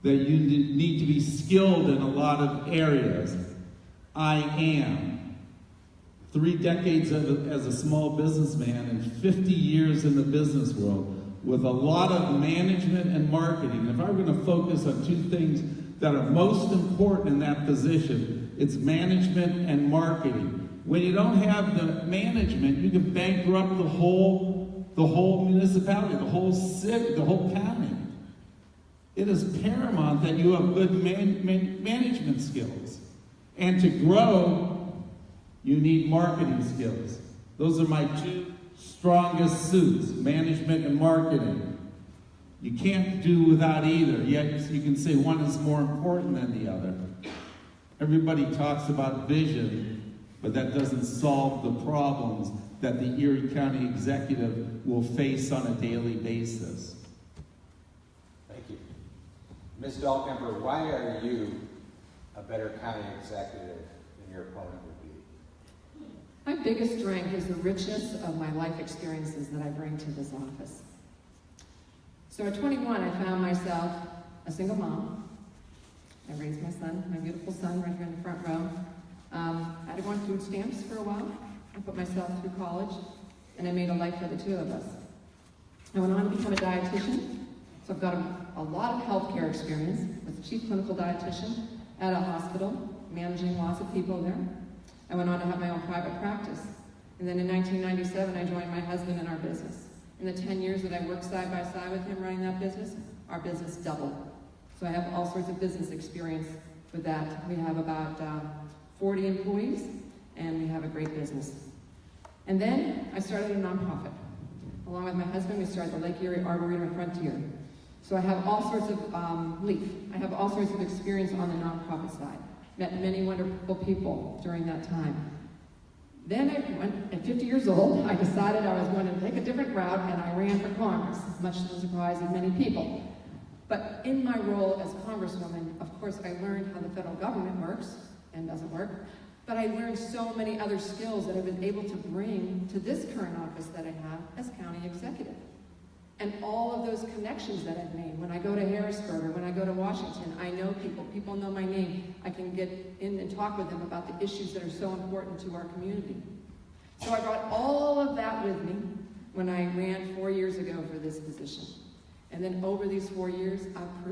that you need to be skilled in a lot of areas. I am. 3 decades as a small businessman and 50 years in the business world with a lot of management and marketing. And if I were going to focus on 2 things that are most important in that position, it's management and marketing. When you don't have the management, you can bankrupt the whole municipality, the whole city, the whole county. It is paramount that you have good management skills. And to grow, you need marketing skills. Those are my 2 strongest suits, management and marketing. You can't do without either, yet you can say one is more important than the other. Everybody talks about vision, but that doesn't solve the problems that the Erie County Executive will face on a daily basis. Thank you. Ms. Dahlkemper, why are you a better county executive than your opponent would be? My biggest strength is the richness of my life experiences that I bring to this office. So at 21, I found myself a single mom. I raised my son, my beautiful son, right here in the front row. I had to go on food stamps for a while. I put myself through college, and I made a life for the two of us. I went on to become a dietitian, so I've got a lot of healthcare experience as a chief clinical dietitian at a hospital, managing lots of people there. I went on to have my own private practice. And then in 1997, I joined my husband in our business. In the 10 years that I worked side by side with him running that business, our business doubled. So I have all sorts of business experience with that. We have about 40 employees, and we have a great business. And then I started a nonprofit. Along with my husband, we started the Lake Erie Arboretum Frontier. So I have all sorts of I have all sorts of experience on the nonprofit side. Met many wonderful people during that time. Then at 50 years old, I decided I was going to take a different route, and I ran for Congress, much to the surprise of many people. But in my role as Congresswoman, of course, I learned how the federal government works and doesn't work, but I learned so many other skills that I've been able to bring to this current office that I have as county executive. And all of those connections that I've made, when I go to Harrisburg or when I go to Washington, I know people, people know my name. I can get in and talk with them about the issues that are so important to our community. So I brought all of that with me when I ran 4 years ago for this position. And then over these 4 years, I've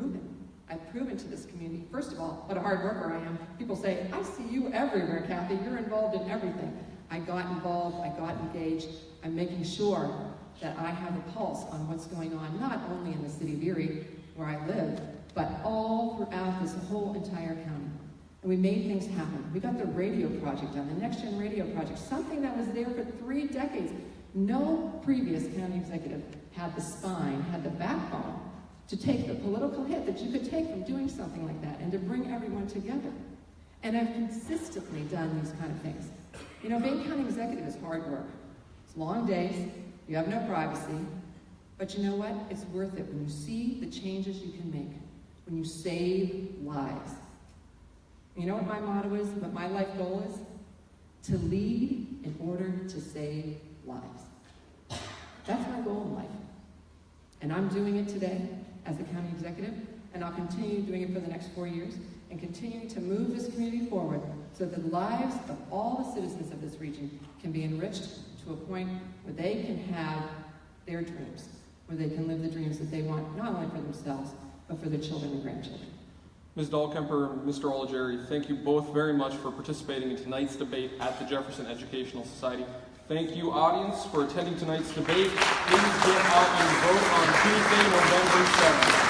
proven to this community, first of all, what a hard worker I am. People say, I see you everywhere, Kathy. You're involved in everything. I got involved, I got engaged. I'm making sure that I have a pulse on what's going on, not only in the city of Erie, where I live, but all throughout this whole entire county. And we made things happen. We got the radio project done, the Next Gen Radio project, something that was there for 3 decades. No previous county executive had the spine, had the backbone to take the political hit that you could take from doing something like that and to bring everyone together. And I've consistently done these kind of things. You know, being county executive is hard work. It's long days. You have no privacy, but you know what? It's worth it when you see the changes you can make, when you save lives. You know what my motto is, what my life goal is? To lead in order to save lives. That's my goal in life. And I'm doing it today as the county executive, and I'll continue doing it for the next 4 years, and continue to move this community forward so that the lives of all the citizens of this region can be enriched to a point where they can have their dreams, where they can live the dreams that they want, not only for themselves, but for their children and grandchildren. Ms. Dahlkemper, Mr. Oligieri, thank you both very much for participating in tonight's debate at the Jefferson Educational Society. Thank you, audience, for attending tonight's debate. Please get out and vote on Tuesday, November 7th.